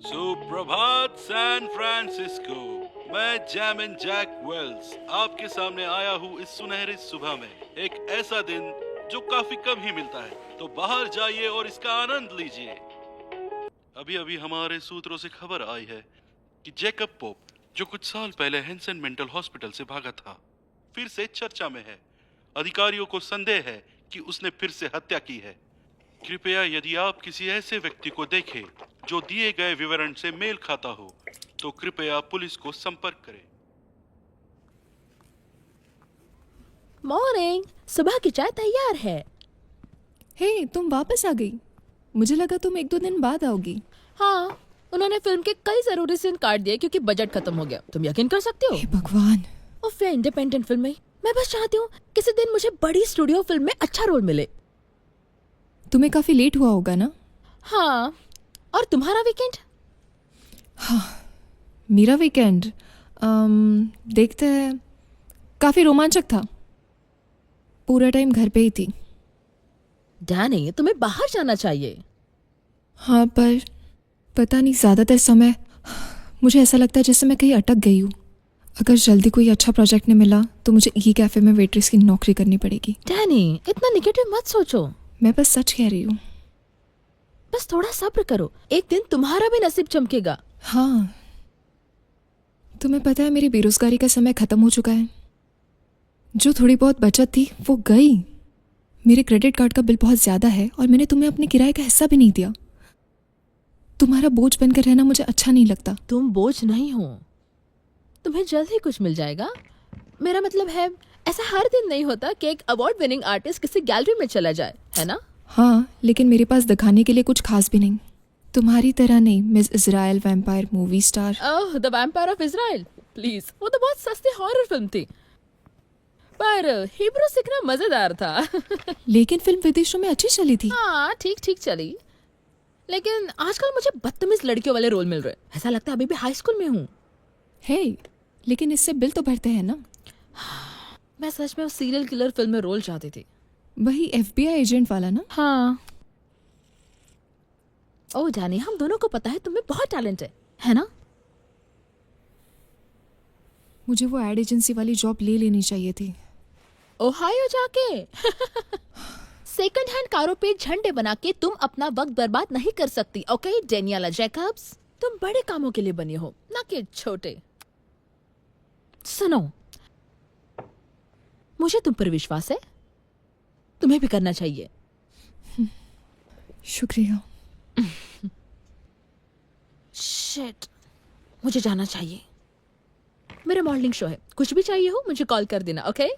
सुप्रभात San Francisco. मैं Jaimin Jack Wales आपके सामने आया हूँ इस सुनहरी सुबह में। एक ऐसा दिन जो काफी कम ही मिलता है, तो बाहर जाइए और इसका आनंद लीजिए। अभी अभी हमारे सूत्रों से खबर आई है कि जैकब पोप, जो कुछ साल पहले हेंसन मेंटल हॉस्पिटल से भागा था, फिर से चर्चा में है। अधिकारियों को संदेह है कि उसने फिर से हत्या की है। कृपया यदि आप किसी ऐसे व्यक्ति को देखें जो दिए गए विवरण से मेल खाता हो, तो कृपया पुलिस को संपर्क करें। मॉर्निंग, सुबह की चाय तैयार है। हे, तुम वापस आ गई। मुझे लगा तुम 1-2 दिन बाद आओगी। हाँ, उन्होंने फिल्म के कई जरूरी सीन काट दिए क्योंकि बजट खत्म हो गया। तुम यकीन कर सकते हो? हे भगवान। उफ, इंडिपेंडेंट फिल्म में मैं बस चाहती हूँ किसी दिन मुझे बड़ी स्टूडियो फिल्म में अच्छा रोल मिले। तुम्हें काफी लेट हुआ होगा ना? हाँ, और तुम्हारा वीकेंड? हाँ, मेरा वीकेंड देखते हैं, काफी रोमांचक था। पूरा टाइम घर पे ही थी। डैनी, तुम्हें बाहर जाना चाहिए। हाँ, पर पता नहीं, ज्यादातर समय मुझे ऐसा लगता है जैसे मैं कहीं अटक गई हूँ। अगर जल्दी कोई अच्छा प्रोजेक्ट नहीं मिला तो मुझे ई कैफे में वेट्रेस की नौकरी करनी पड़ेगी। डैनी, इतना निगेटिव मत सोचो। मैं बस सच कह रही हूँ। बस थोड़ा सब्र करो, एक दिन तुम्हारा भी नसीब चमकेगा। हाँ, तुम्हें पता है मेरी बेरोजगारी का समय खत्म हो चुका है। जो थोड़ी बहुत बचत थी वो गई। मेरे क्रेडिट कार्ड का बिल बहुत ज्यादा है और मैंने तुम्हें अपने किराए का हिस्सा भी नहीं दिया। तुम्हारा बोझ बनकर रहना मुझे अच्छा नहीं लगता। तुम बोझ नहीं हो, तुम्हें जल्द ही कुछ मिल जाएगा। मेरा मतलब है, ऐसा हर दिन नहीं होता कि एक अवार्ड विनिंग आर्टिस्ट किसी गैलरी में चला जाए, है ना? हाँ, लेकिन मेरे पास दिखाने के लिए कुछ खास भी नहीं। तुम्हारी तरह नहीं, miss Israel vampire movie star. Oh, the vampire of Israel. Please, वो तो बहुत सस्ती हॉरर फिल्म थी, पर हिब्रू सीखना मजेदार था। लेकिन फिल्म विदेशों में अच्छी चली थी। हाँ, ठीक ठीक चली, लेकिन आजकल मुझे बदतमीज लड़कियों वाले रोल मिल रहे। ऐसा लगता है अभी भी हाई स्कूल में हूँ। हे, लेकिन इससे बिल तो भरते हैं ना। मैं सच में उस सीरियल किलर फिल्म में रोल चाहती थी। वही FBI एजेंट वाला ना? हाँ। ओह जानी, हम दोनों को पता है तुम्हें बहुत टैलेंट है ना? मुझे वो एड एजेंसी वाली जॉब ले लेनी चाहिए थी। ओहायो जाके सेकंड हैंड कारों पे झंडे बना के तुम अपना वक्त बर्बाद नहीं कर सकती। ओके डेनियला जैकब्स, तुम बड़े कामों के लिए बनी हो, ना कि छोटे। सुनो, मुझे तुम पर विश्वास है, तुम्हें भी करना चाहिए। शुक्रिया। शिट, मुझे जाना चाहिए। मेरा मॉर्निंग शो है। कुछ भी चाहिए हो मुझे कॉल कर देना, ओके?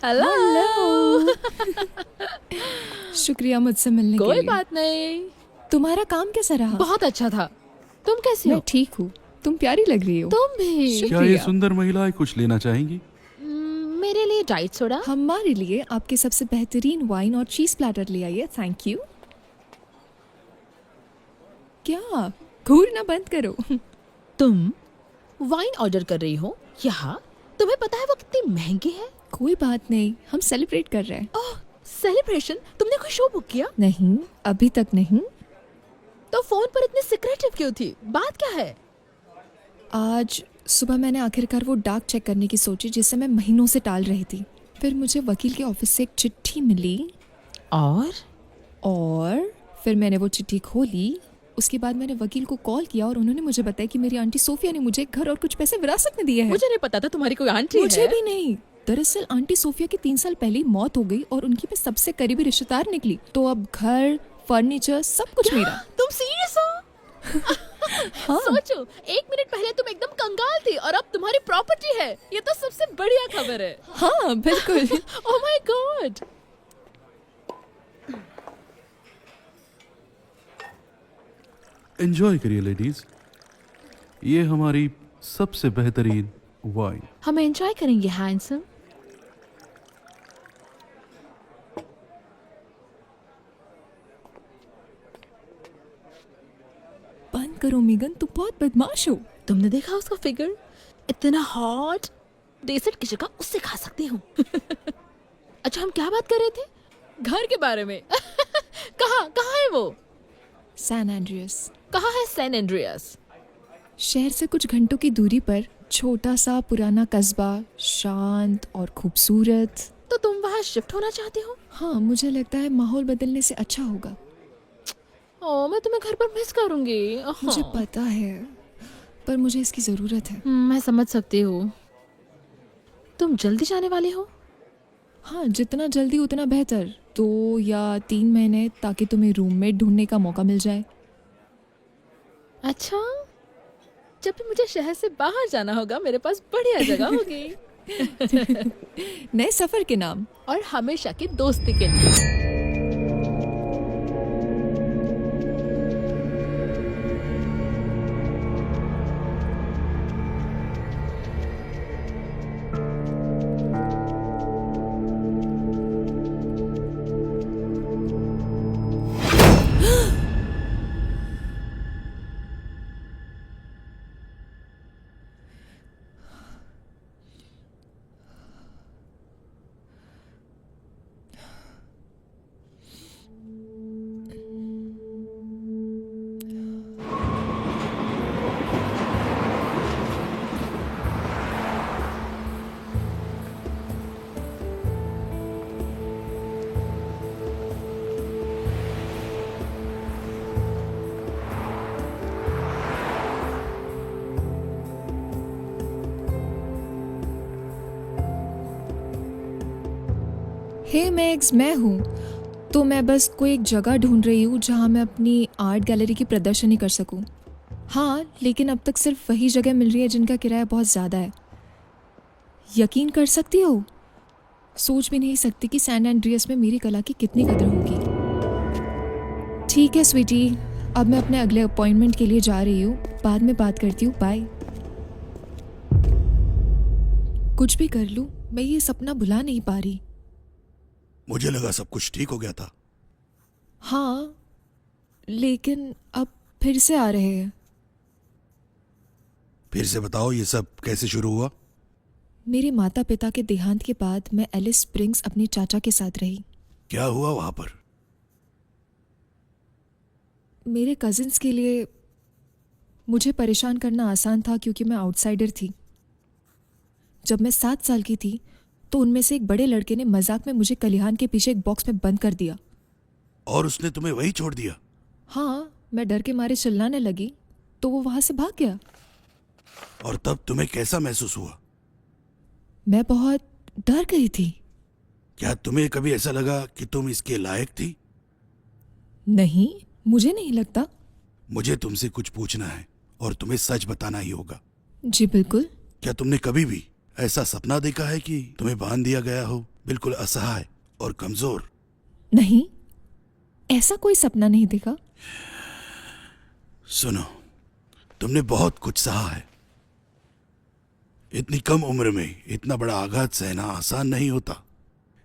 हेलो। शुक्रिया मुझसे मिलने के कोई लिए। बात नहीं। तुम्हारा काम कैसा रहा? बहुत अच्छा था। तुम कैसी मैं हो? ठीक हूँ। तुम प्यारी लग रही हो। तुम भी। क्या ये सुंदर महिलाएं कुछ लेना चाहेंगी? मेरे लिए डाइट सोडा। हमारे लिए आपके सबसे बेहतरीन वाइन और चीज प्लेटर ले आइए। Thank you. क्या घूरना बंद करो। तुम वाइन ऑर्डर कर रही हो यहाँ? तुम्हें पता है वो कितनी महंगी है? कोई बात नहीं, हम सेलिब्रेट कर रहे हैं। ओह, सेलिब्रेशन? तुमने कोई शो बुक किया? नहीं, अभी तक नहीं। तो फोन पर इतनी सिक्रेटिव क्यों थी? बात क्या है? आज सुबह मैंने आखिरकार वो डाक चेक करने की सोची जिसे मैं महीनों से टाल रही थी। फिर मुझे वकील के ऑफिस से एक चिट्ठी मिली और फिर मैंने वो चिट्ठी खोली। उसके बाद मैंने वकील को कॉल किया और उन्होंने मुझे बताया कि मेरी आंटी सोफिया ने मुझे एक घर और कुछ पैसे विरासत में दिए हैं। मुझे नहीं पता था तुम्हारी कोई आंटी मुझे है। भी नहीं। दरअसल आंटी सोफिया की 3 साल पहले ही मौत हो गई और उनकी मैं सबसे करीबी रिश्तेदार निकली। तो अब घर, फर्नीचर सब कुछ मेरा। तुम सीरियस हो? हाँ। सोचो, 1 मिनट पहले तुम एकदम कंगाल थी और अब तुम्हारी प्रॉपर्टी है। ये तो सबसे बढ़िया खबर है। हाँ बिल्कुल। Oh my God. एंजॉय करिए लेडीज, ये हमारी सबसे बेहतरीन वाइन। हम एंजॉय करेंगे हैंडसम। बंद करो मीगन, तुम बहुत बदमाश हो। तुमने देखा उसका फिगर? इतना हॉट। डेसर्ट की जगह उससे खा सकती हूँ। अच्छा, हम क्या बात कर रहे थे? घर के बारे में। कहाँ है वो? San Andreas. कहाँ है सैन एंड्रियास? शहर से कुछ घंटों की दूरी पर छोटा सा पुराना कस्बा, शांत और खूबसूरत। तो तुम वहाँ शिफ्ट होना चाहती हो? हाँ, मुझे लगता है माहौल बदलने से अच्छा होगा। ओह, मैं तुम्हें घर पर मिस करूंगी। मुझे पता है, पर मुझे इसकी जरूरत है। मैं समझ सकती हूँ। तुम जल्दी जाने वाले हो? हाँ, जितना जल्दी उतना बेहतर। 2 या 3 महीने, ताकि तुम्हें रूममेट ढूंढने का मौका मिल जाए। अच्छा, जब भी मुझे शहर से बाहर जाना होगा मेरे पास बढ़िया जगह होगी। नए सफर के नाम और हमेशा की दोस्ती के लिए। हे मैक्स, मैं हूँ। तो मैं बस कोई एक जगह ढूंढ रही हूँ जहाँ मैं अपनी आर्ट गैलरी की प्रदर्शनी कर सकूँ। हाँ, लेकिन अब तक सिर्फ वही जगह मिल रही है जिनका किराया बहुत ज़्यादा है। यकीन कर सकती हो, सोच भी नहीं सकती कि सैन एंड्रियस में मेरी कला की कितनी कदर होगी। ठीक है स्वीटी, अब मैं अपने अगले अपॉइंटमेंट के लिए जा रही हूँ। बाद में बात करती हूँ, बाय। कुछ भी कर लूँ, मैं ये सपना भुला नहीं पा रही। मुझे लगा सब कुछ ठीक हो गया था। हाँ, लेकिन अब फिर से आ रहे हैं। फिर से बताओ, ये सब कैसे शुरू हुआ? मेरे माता पिता के देहांत के बाद मैं एलिस स्प्रिंग्स अपने चाचा के साथ रही। क्या हुआ वहां पर? मेरे कजिन्स के लिए मुझे परेशान करना आसान था क्योंकि मैं आउटसाइडर थी। जब मैं 7 साल की थी तो उनमें से एक बड़े लड़के ने मजाक में मुझे कलिहान के पीछे एक बॉक्स में बंद कर दिया। और उसने तुम्हें वहीं छोड़ दिया? हाँ, मैं डर के मारे चिल्लाने लगी तो वो वहां से भाग गया। और तब तुम्हें कैसा महसूस हुआ? मैं बहुत डर गई थी। क्या तुम्हें कभी ऐसा लगा कि तुम इसके लायक थी? नहीं, मुझे नहीं लगता। मुझे तुमसे कुछ पूछना है और तुम्हें सच बताना ही होगा। जी बिल्कुल। क्या तुमने कभी भी ऐसा सपना देखा है कि तुम्हें बांध दिया गया हो, बिल्कुल असहाय और कमजोर? नहीं, ऐसा कोई सपना नहीं देखा। सुनो, तुमने बहुत कुछ सहा है। इतनी कम उम्र में इतना बड़ा आघात सहना आसान नहीं होता।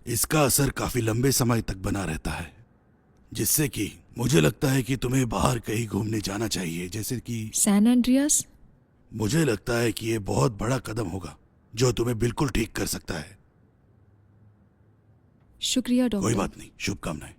इसका असर काफी लंबे समय तक बना रहता है, जिससे कि मुझे लगता है कि तुम्हें बाहर कहीं घूमने जाना चाहिए, जैसे कि सैन एंड्रियास। मुझे लगता है कि ये बहुत बड़ा कदम होगा जो तुम्हें बिल्कुल ठीक कर सकता है। शुक्रिया डॉक्टर। कोई बात नहीं, शुभकामनाएं।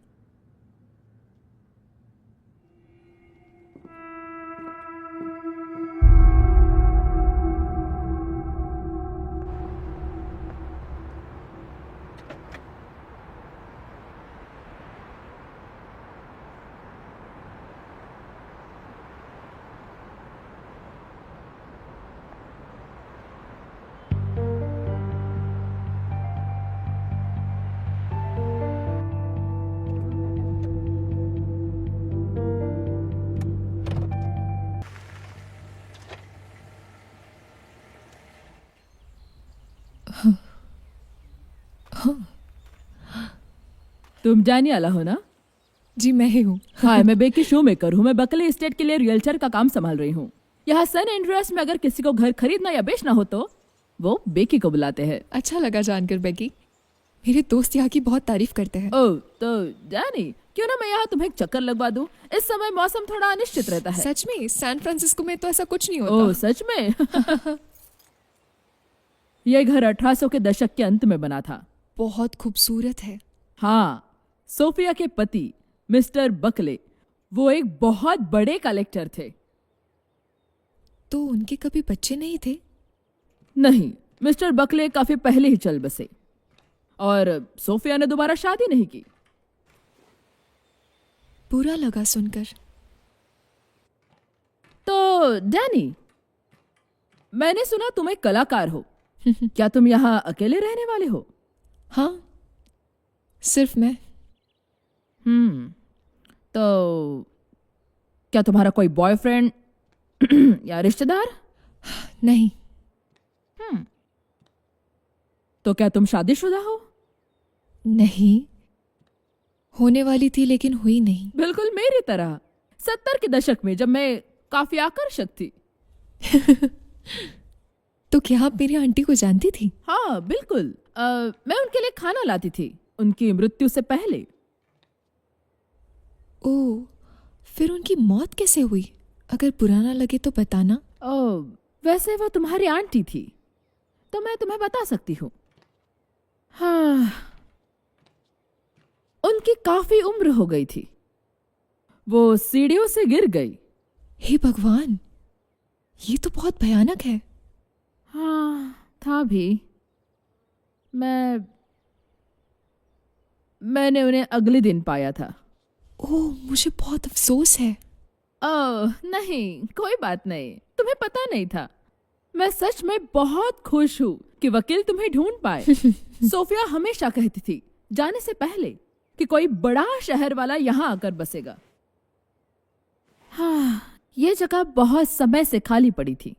तुम जानियाला हो ना? जी मैं ही हूँ। हाय, मैं बेकी शो मेकर हूँ। मैं बकले एस्टेट के लिए रियल्टर का काम संभाल रही हूँ। यहाँ सन एंड्रियास में अगर किसी को घर खरीदना या बेचना हो तो वो बेकी को बुलाते हैं। अच्छा लगा जानकर बेकी। मेरे दोस्त यहाँ की बहुत तारीफ करते हैं। ओह, तो जानी क्यों ना मैं यहाँ तुम्हें एक चक्कर लगवा दूँ। इस समय मौसम थोड़ा अनिश्चित रहता है। सच में सैन फ्रांसिस्को में तो ऐसा कुछ नहीं ओह, होता। सच में? यह घर 1800 के दशक के अंत में बना था। बहुत खूबसूरत है। हाँ, सोफिया के पति मिस्टर बकले वो एक बहुत बड़े कलेक्टर थे। तो उनके कभी बच्चे नहीं थे? नहीं, मिस्टर बकले काफी पहले ही चल बसे और सोफिया ने दोबारा शादी नहीं की। बुरा लगा सुनकर। तो डैनी, मैंने सुना तुम एक कलाकार हो। क्या तुम यहाँ अकेले रहने वाले हो? हाँ, सिर्फ मैं। तो क्या तुम्हारा कोई बॉयफ्रेंड या रिश्तेदार? नहीं। तो क्या तुम शादीशुदा हो? नहीं, होने वाली थी लेकिन हुई नहीं। बिल्कुल मेरी तरह 70 के दशक में जब मैं काफी आकर्षक थी। तो क्या आप मेरी आंटी को जानती थी? हाँ बिल्कुल। मैं उनके लिए खाना लाती थी उनकी मृत्यु से पहले। ओह, फिर उनकी मौत कैसे हुई? अगर बुरा ना लगे तो बताना। ओह, वैसे वो तुम्हारी आंटी थी तो मैं तुम्हें बता सकती हूँ। हाँ, उनकी काफी उम्र हो गई थी। वो सीढ़ियों से गिर गई। हे भगवान, ये तो बहुत भयानक है। हाँ, था भी। मैंने उन्हें अगले दिन पाया था। ओह, मुझे बहुत अफसोस है। ओह नहीं, कोई बात नहीं, तुम्हें पता नहीं था। मैं सच में बहुत खुश हूँ कि वकील तुम्हें ढूंढ पाए। सोफिया हमेशा कहती थी जाने से पहले कि कोई बड़ा शहर वाला यहाँ आकर बसेगा। हाँ, ये जगह बहुत समय से खाली पड़ी थी।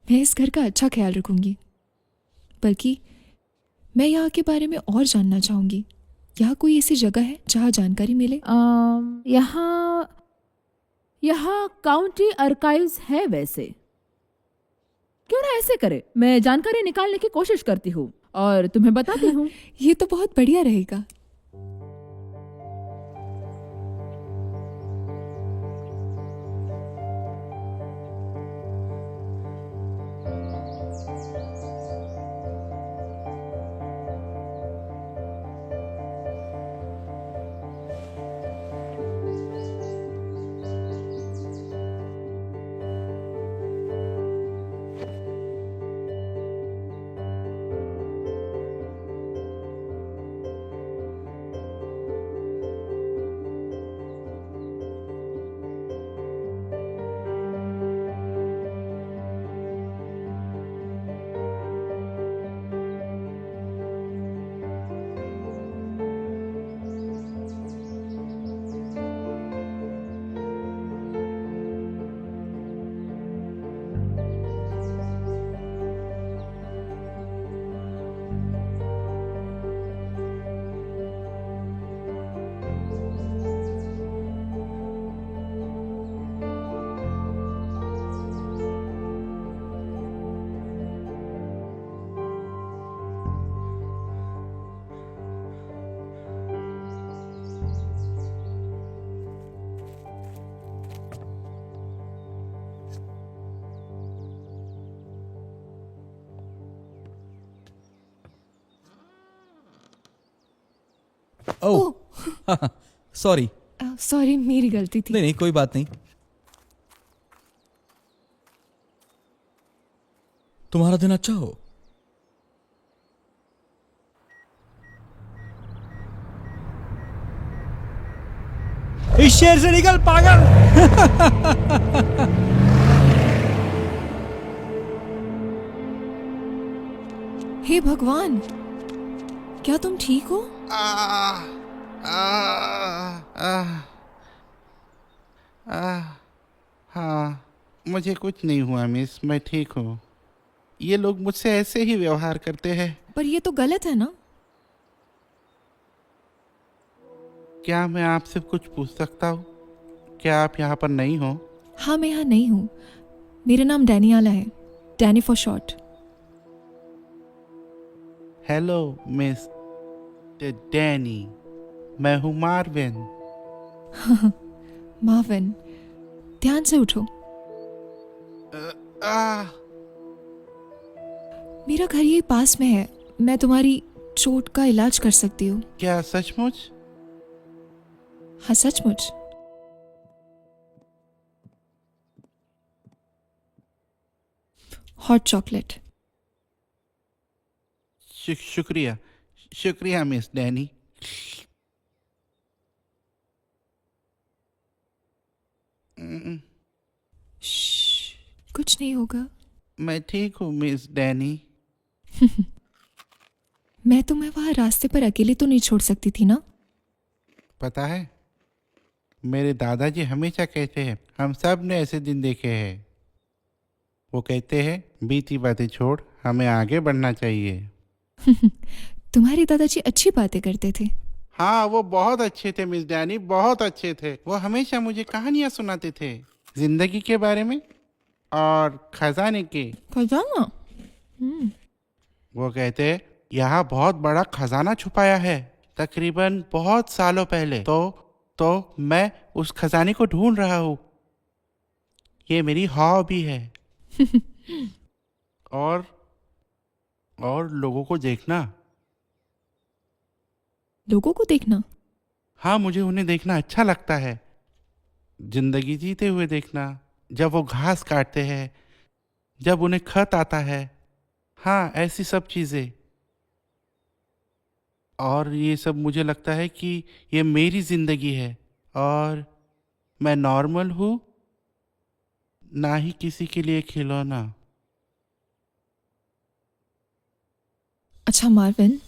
मैं इस घर का अच्छा ख्याल रखूंगी। बल्कि मैं यहाँ के बारे में और जानना चाहूंगी। यहाँ कोई ऐसी जगह है जहाँ जानकारी मिले? यहाँ काउंटी आर्काइव्स है वैसे। क्यों ना ऐसे करे, मैं जानकारी निकालने की कोशिश करती हूँ और तुम्हें बताती हूँ। ये तो बहुत बढ़िया रहेगा। Oh sorry. सॉरी, मेरी गलती थी। नहीं नहीं, कोई बात नहीं। तुम्हारा दिन अच्छा हो। इस शहर से निकल पागल। हे भगवान, क्या तुम ठीक हो? आ, आ, आ, आ, हाँ, मुझे कुछ नहीं हुआ मिस, मैं ठीक हूँ। ये लोग मुझसे ऐसे ही व्यवहार करते हैं। पर ये तो गलत है ना। क्या मैं आपसे कुछ पूछ सकता हूँ? क्या आप यहाँ पर नहीं हो? हाँ, मैं यहाँ नहीं हूँ। मेरा नाम डैनियाला है, Danny for short. Hello miss Danny, मैं हूँ मार्विन। मार्विन, ध्यान से उठो। आ, मेरा घर यही पास में है, मैं तुम्हारी चोट का इलाज कर सकती हूँ। क्या सचमुच? हाँ, सचमुच। Hot chocolate. शुक्रिया, शुक्रिया मिस डैनी। कुछ नहीं होगा। मैं ठीक हूँ मिस डैनी। मैं तुम्हें वहां रास्ते पर अकेले तो नहीं छोड़ सकती थी ना। पता है, मेरे दादाजी हमेशा कहते हैं, हम सब ने ऐसे दिन देखे हैं। वो कहते हैं, बीती बातें छोड़, हमें आगे बढ़ना चाहिए। तुम्हारे दादाजी अच्छी बातें करते थे। हाँ, वो बहुत अच्छे थे मिस डैनी, बहुत अच्छे थे। वो हमेशा मुझे कहानियां सुनाते थे, जिंदगी के बारे में और खजाने के। खजाना? वो कहते हैं, यहाँ बहुत बड़ा खजाना छुपाया है, तकरीबन बहुत सालों पहले। तो मैं उस खजाने को ढूंढ रहा हूँ। ये मेरी हॉबी है। और लोगों को देखना। लोगों को देखना? हाँ, मुझे उन्हें देखना अच्छा लगता है। जिंदगी जीते हुए देखना, जब वो घास काटते हैं, जब उन्हें खत आता है। हाँ, ऐसी सब चीजें। और ये सब मुझे लगता है कि ये मेरी जिंदगी है और मैं नॉर्मल हूँ, ना ही किसी के लिए खिलौना। अच्छा मार्विन,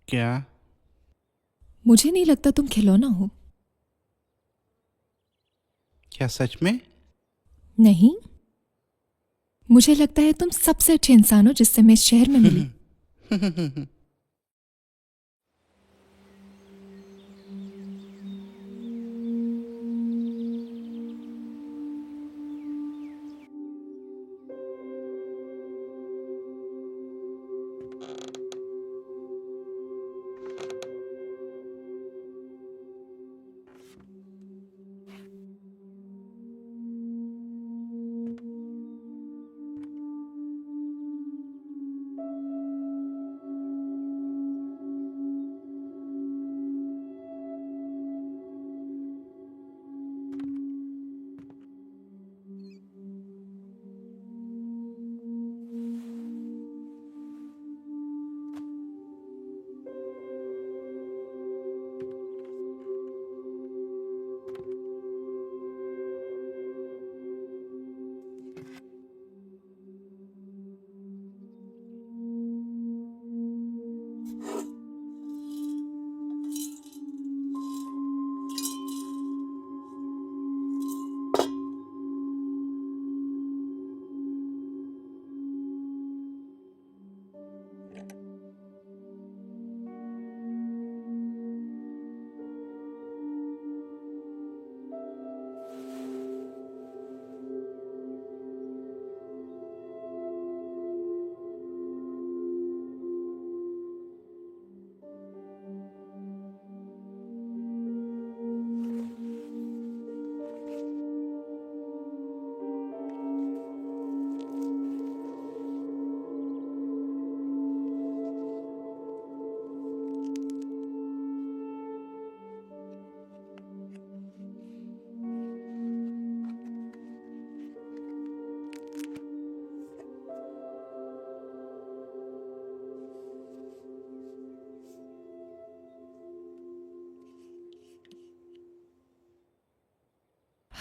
क्या? मुझे नहीं लगता तुम खिलौना हो। क्या सच में? नहीं, मुझे लगता है तुम सबसे अच्छे इंसान हो जिससे मैं इस शहर में मिली।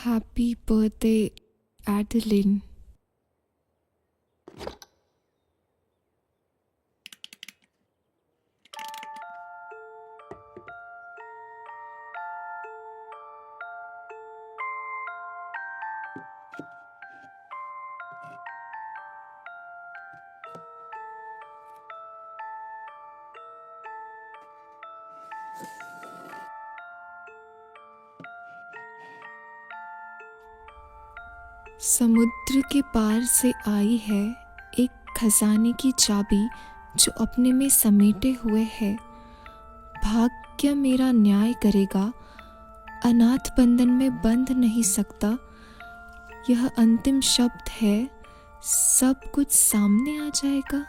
Happy birthday Adeline. समुद्र के पार से आई है एक खजाने की चाबी जो अपने में समेटे हुए है। भाग्य मेरा न्याय करेगा, अनाथ बंधन में बंध नहीं सकता। यह अंतिम शब्द है, सब कुछ सामने आ जाएगा।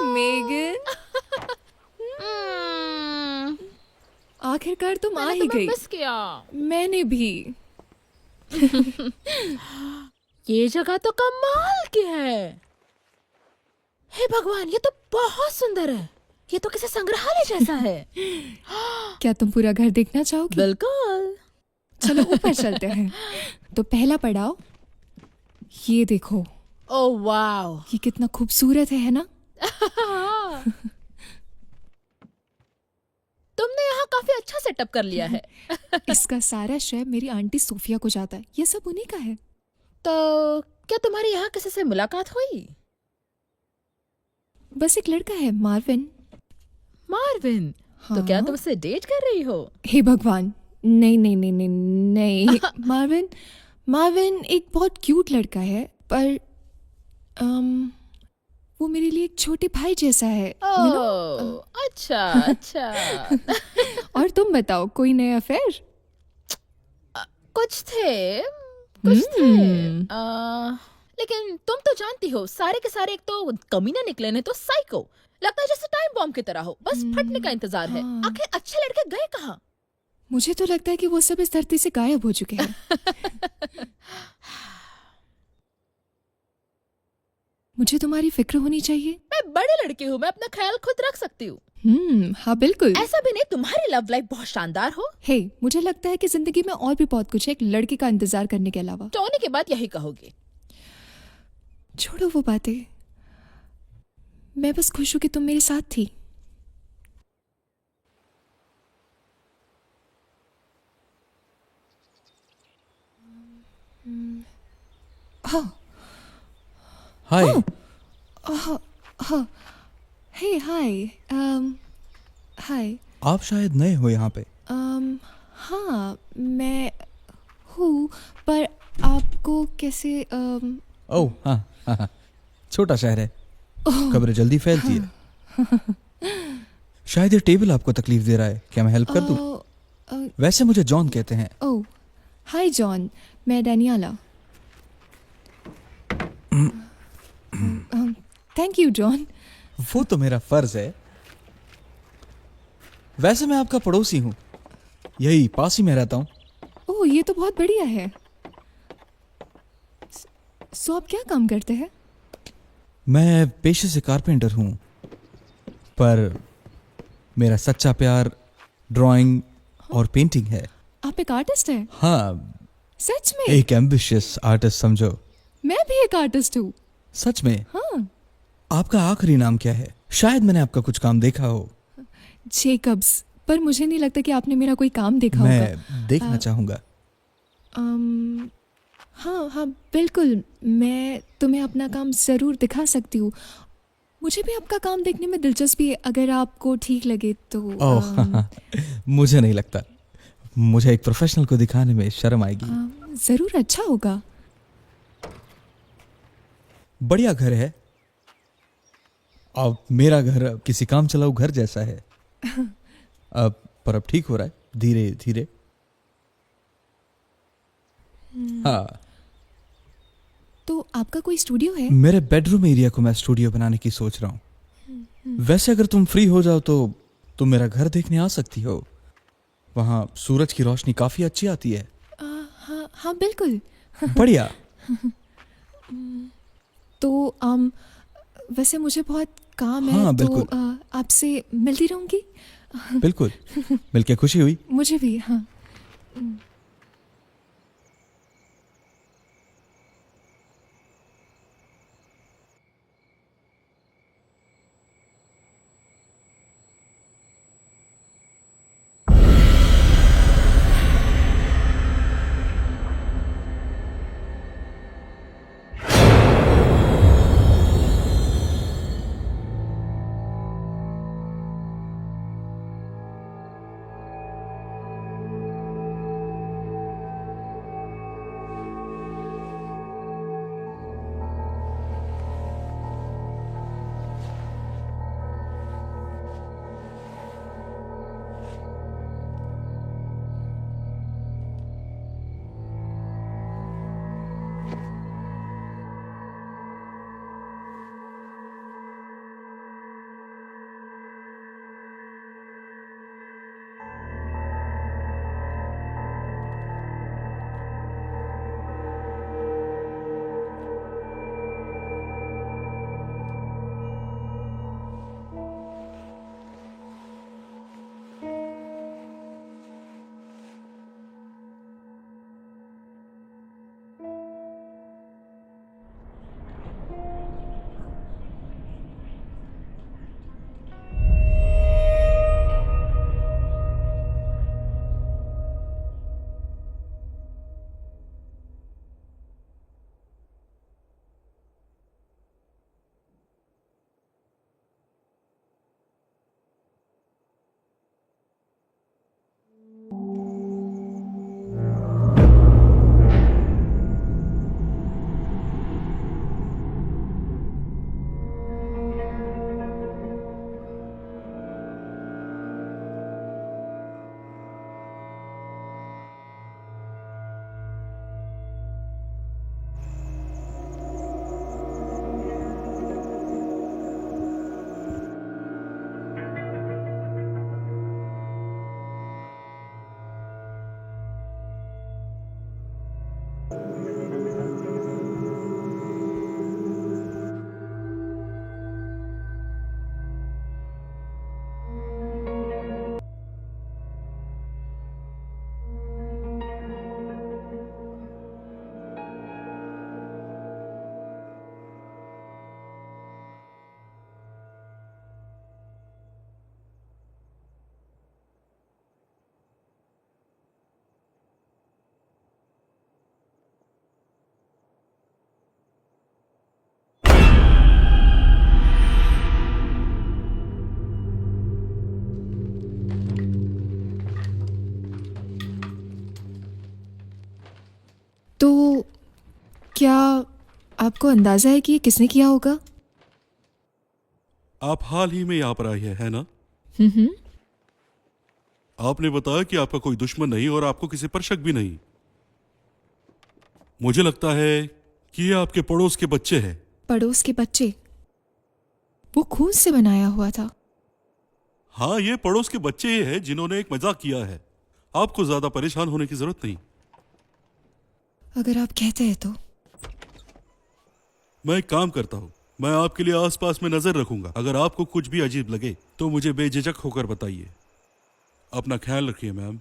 मेगन, आखिरकार तुम आ ही गई। मिस किया। मैंने भी। ये जगह तो कमाल की है। हे भगवान, ये तो बहुत सुंदर है। ये तो किसी संग्रहालय जैसा है। क्या तुम पूरा घर देखना चाहोगी? बिल्कुल। चलो ऊपर चलते हैं। तो पहला पड़ाव ये देखो। Oh wow. ये कितना खूबसूरत है ना? तुमने यहाँ काफी अच्छा सेटअप कर लिया है। इसका सारा श्रेय मेरी आंटी सोफिया को जाता है। ये सब उन्हीं का है। तो क्या तुम्हारी यहाँ किसी से मुलाकात हुई? बस एक लड़का है, मार्विन। मार्विन? तो क्या तुम उससे डेट कर रही हो? हे भगवान, नहीं नहीं नहीं नहीं नहीं। मार्विन एक बहुत क्यूट लड़का है, पर वो मेरे लिए एक छोटे भाई जैसा है। ओह, अच्छा अच्छा। और तुम बताओ, कोई नया अफेयर? कुछ थे। लेकिन तुम तो जानती हो, सारे के सारे एक तो कमीना निकले ने तो साइको। लगता है जैसे टाइम बॉम्ब की तरह हो, बस फटने का इंतजार है। आखिर अच्छे लड़के गए कहाँ? मुझे तो लगता है कि वो सब इस धरती से गायब हो चुके हैं। मुझे तुम्हारी फिक्र होनी चाहिए। मैं बड़ी लड़की हूँ, मैं अपना ख्याल खुद रख सकती हूँ। हाँ बिल्कुल। ऐसा भी नहीं तुम्हारी लव लाइफ बहुत शानदार हो। हे, मुझे लगता है कि जिंदगी में और भी बहुत कुछ है एक लड़के का इंतजार करने के अलावा। टोनी के बाद यही कहोगे? छोड़ो वो बातें। मैं बस खुश हूं कि तुम मेरे साथ थी। हाँ हाय। हाँ। हे हाय। हाय। आप शायद नए हो यहाँ पे। हाँ मैं हूँ, पर आपको कैसे ओह हाँ हाँ हाँ, छोटा शहर है, खबरें जल्दी फैलती है। शायद ये टेबल आपको तकलीफ दे रहा है, क्या मैं हेल्प कर दूं? वैसे मुझे जॉन कहते हैं। ओह हाय जॉन, मैं डैनियाला। Thank you John. वो तो मेरा फर्ज है। वैसे मैं आपका पड़ोसी हूँ, यही पास ही में रहता हूँ। ओह ये तो बहुत बढ़िया है। सो आप क्या काम करते हैं? मैं पेशे से कारपेंटर हूँ, पर मेरा सच्चा प्यार ड्राइंग और पेंटिंग है। आप एक आर्टिस्ट हैं? हाँ, सच में? एक एम्बिशियस आर्टिस्ट समझो। मैं भी एक आर्टिस्ट हूँ। सच में? हाँ। आपका आखिरी नाम क्या है? शायद मैंने आपका कुछ काम देखा हो। जेकब्स, पर मुझे नहीं लगता कि आपने मेरा कोई काम देखा होगा। मैं देखना चाहूंगा। हाँ हाँ बिल्कुल, मैं तुम्हें अपना काम ज़रूर दिखा सकती हूँ। मुझे भी आपका काम देखने में दिलचस्पी है, अगर आपको ठीक लगे तो। ओह मुझे नहीं लगता, मुझे एक प्रोफेशनल को दिखाने में शर्म आएगी। ज़रूर अच्छा होगा। बढ़िया घर है। अब मेरा घर किसी काम चलाऊ घर जैसा है। पर अब ठीक हो रहा है धीरे धीरे। हाँ। तो आपका कोई स्टूडियो है? मेरे बेडरूम एरिया को मैं स्टूडियो बनाने की सोच रहा हूँ। वैसे अगर तुम फ्री हो जाओ तो तुम मेरा घर देखने आ सकती हो। वहां सूरज की रोशनी काफी अच्छी आती है। हाँ हाँ बिल्कुल। बढ़िया। तो वैसे मुझे बहुत काम है, हाँ, तो बिल्कुल। आपसे मिलती रहूंगी। बिल्कुल, मिलके खुशी हुई। मुझे भी, हाँ। तो क्या आपको अंदाजा है कि ये किसने किया होगा? आप हाल ही में यहाँ पर आई है ना? आपने बताया कि आपका कोई दुश्मन नहीं और आपको किसी पर शक भी नहीं। मुझे लगता है कि ये आपके पड़ोस के बच्चे हैं। पड़ोस के बच्चे? वो खून से बनाया हुआ था। हाँ, ये पड़ोस के बच्चे ही हैं जिन्होंने एक मजाक किया है। आपको ज्यादा परेशान होने की जरूरत नहीं। अगर आप कहते हैं तो। मैं एक काम करता हूँ, मैं आपके लिए आसपास में नजर रखूंगा। अगर आपको कुछ भी अजीब लगे तो मुझे बेझिझक होकर बताइए। अपना ख्याल रखिए मैम।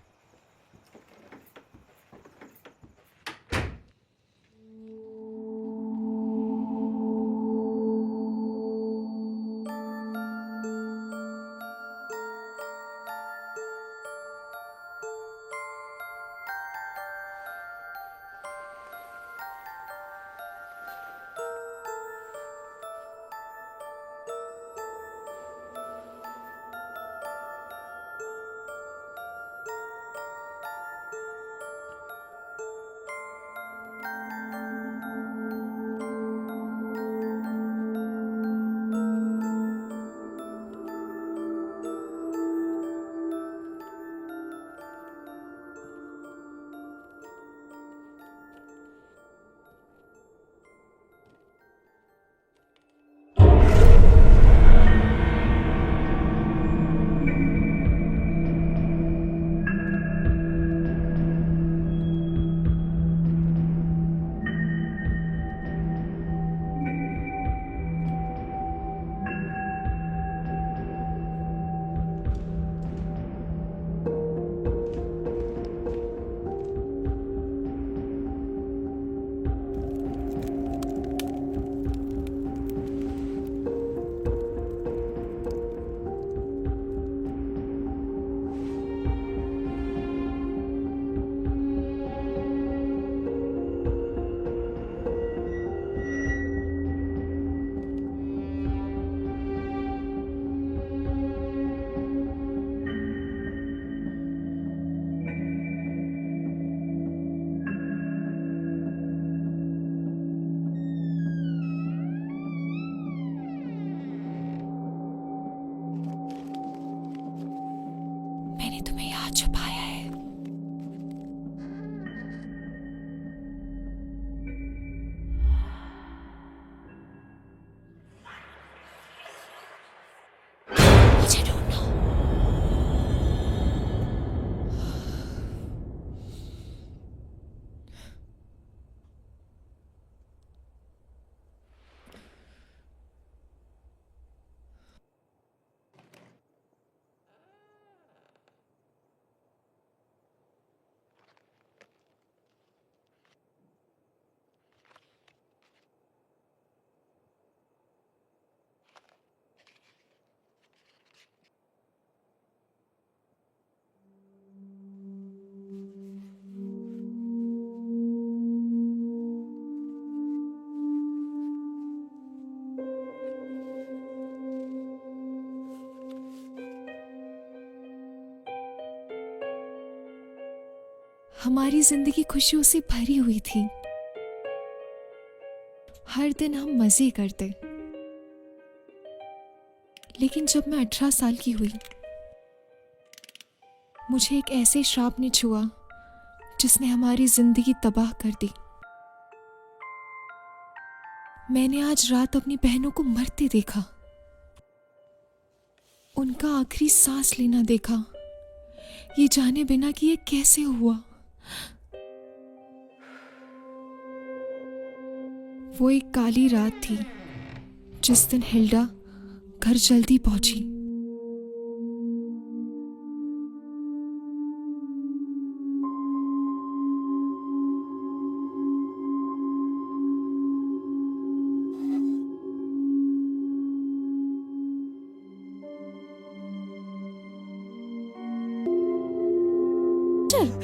क्या छुपाया है? मुझे ढूंढना। हमारी जिंदगी खुशियों से भरी हुई थी। हर दिन हम मजे करते। लेकिन जब मैं 18 साल की हुई, मुझे एक ऐसे श्राप ने छुआ जिसने हमारी जिंदगी तबाह कर दी। मैंने आज रात अपनी बहनों को मरते देखा, उनका आखिरी सांस लेना देखा, ये जाने बिना कि ये कैसे हुआ। वो एक काली रात थी जिस दिन हिल्डा घर जल्दी पहुंची।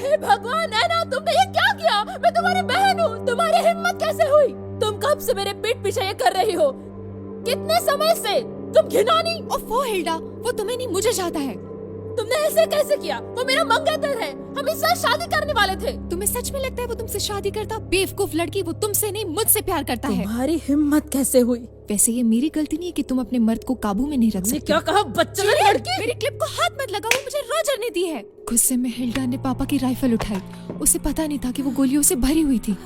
हे भगवान ऐना, तुमने ये क्या किया? मैं तुम्हारी बहन हूँ, तुम्हारी हिम्मत कैसे हुई? तुम कब से मेरे पीठ पीछे ये कर रही हो? कितने समय से? तुम घिनौनी! और वो हिल्डा, वो तुम्हें नहीं मुझे चाहता है। तुमने ऐसे कैसे किया? वो मेरा मंगेतर है, हम इस साल शादी करने वाले थे। तुम्हें सच में लगता है वो तुमसे शादी करता? बेवकूफ लड़की, वो तुमसे नहीं मुझसे प्यार करता है। तुम्हारी हिम्मत कैसे हुई? वैसे ये मेरी गलती नहीं है कि तुम अपने मर्द को काबू में नहीं रख तुमने सकती। क्या कहा बच्चन लड़की? मेरी क्लिप को हाथ मत लगाओ, मुझे रोजर ने दी है। गुस्से में हिल्डा ने पापा की राइफल उठाई। उसे पता नहीं था कि वो गोलियों से भरी हुई थी।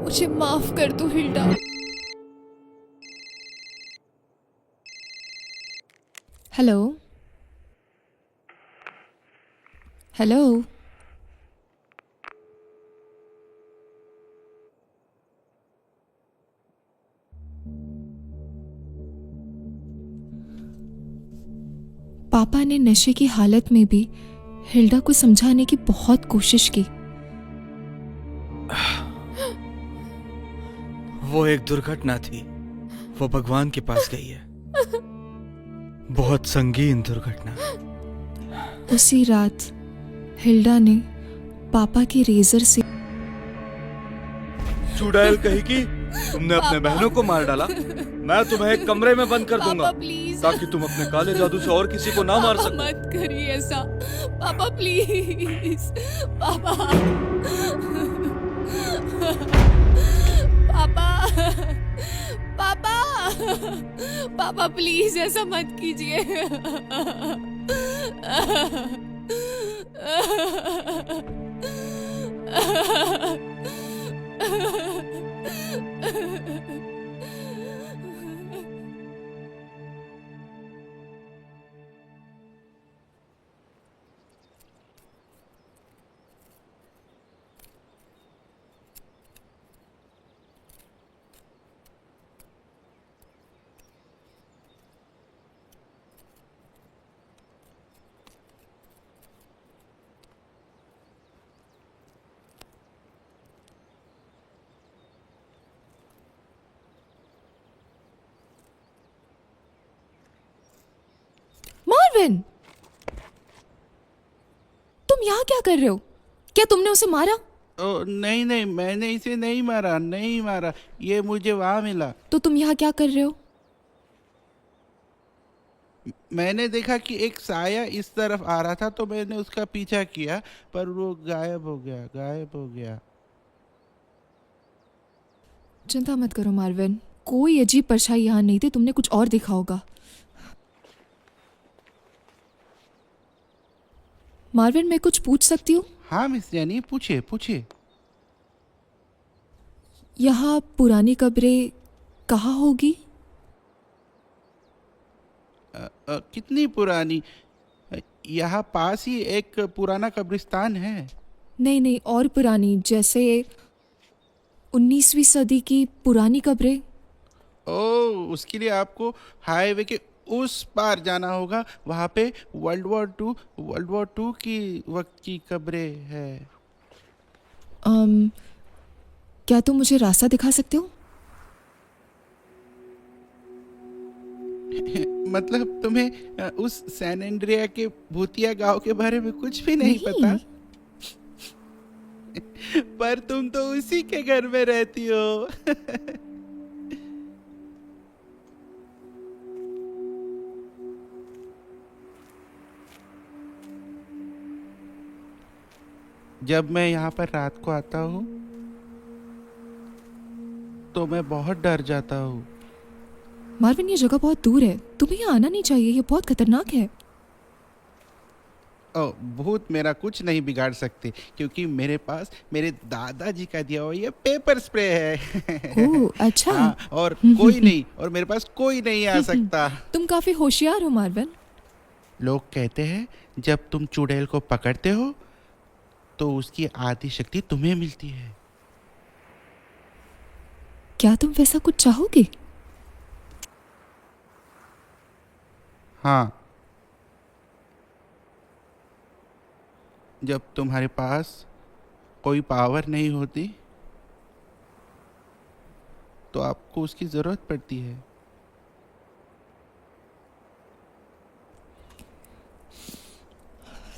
मुझे माफ कर दो हिल्डा। हेलो हेलो, पापा ने नशे की हालत में भी हिल्डा को समझाने की बहुत कोशिश की। वो एक दुर्घटना थी, वो भगवान के पास गई है। बहुत संगीन दुर्घटना। उसी रात हिल्डा ने पापा के रेजर से चुड़ैल कहेगी, तुमने अपने बहनों को मार डाला। मैं तुम्हें एक कमरे में बंद कर दूंगा प्लीज, ताकि तुम अपने काले जादू से और किसी को ना मार सको। मत करिए ऐसा पापा, प्लीज पापा। पापा पापा पापा प्लीज ऐसा मत कीजिए। मार्विन, तुम यहाँ क्या कर रहे हो? क्या तुमने उसे मारा? ओ नहीं नहीं, मैंने इसे नहीं मारा, नहीं मारा, ये मुझे वहाँ मिला। तो तुम यहाँ क्या कर रहे हो? मैंने देखा कि एक साया इस तरफ आ रहा था तो मैंने उसका पीछा किया, पर वो गायब हो गया, गायब हो गया। चिंता मत करो मार्विन, कोई अजीब परछाई यहाँ नहीं थी, तुमने कुछ और देखा होगा। मार्विन, मैं कुछ पूछ सकती हूँ? हाँ मिस जैनी, पूछिए पूछिए। यहाँ पुरानी कब्रें कहाँ होगी? कितनी पुरानी? यहाँ पास ही एक पुराना कब्रिस्तान है। नहीं नहीं, और पुरानी, जैसे 19वीं सदी की पुरानी कब्रें। ओह, उसके लिए आपको हाईवे के उस पार जाना होगा। वहाँ पे वर्ल्ड वॉर टू की वक्त की कब्रें है। क्या तुम मुझे रास्ता दिखा सकते हो? मतलब तुम्हें उस सैन एंड्रिया के भूतिया गांव के बारे में कुछ भी नहीं पता? पर तुम तो उसी के घर में रहती हो। जब मैं यहाँ पर रात को आता हूँ तो मैं बहुत डर जाता हूँ। मार्विन, ये जगह बहुत दूर है, तुम्हें यहाँ आना नहीं चाहिए, ये बहुत खतरनाक है। ओ, भूत मेरा कुछ नहीं बिगाड़ सकते, क्योंकि मेरे पास मेरे दादाजी का दिया हुआ ये पेपर स्प्रे है। ओह, अच्छा। हाँ, और कोई नहीं, और मेरे पास कोई नहीं आ सकता। तुम काफी होशियार हो मार्विन। लोग कहते हैं जब तुम चुड़ैल को पकड़ते हो तो उसकी आधी शक्ति तुम्हें मिलती है। क्या तुम वैसा कुछ चाहोगे? हाँ, जब तुम्हारे पास कोई पावर नहीं होती तो आपको उसकी जरूरत पड़ती है।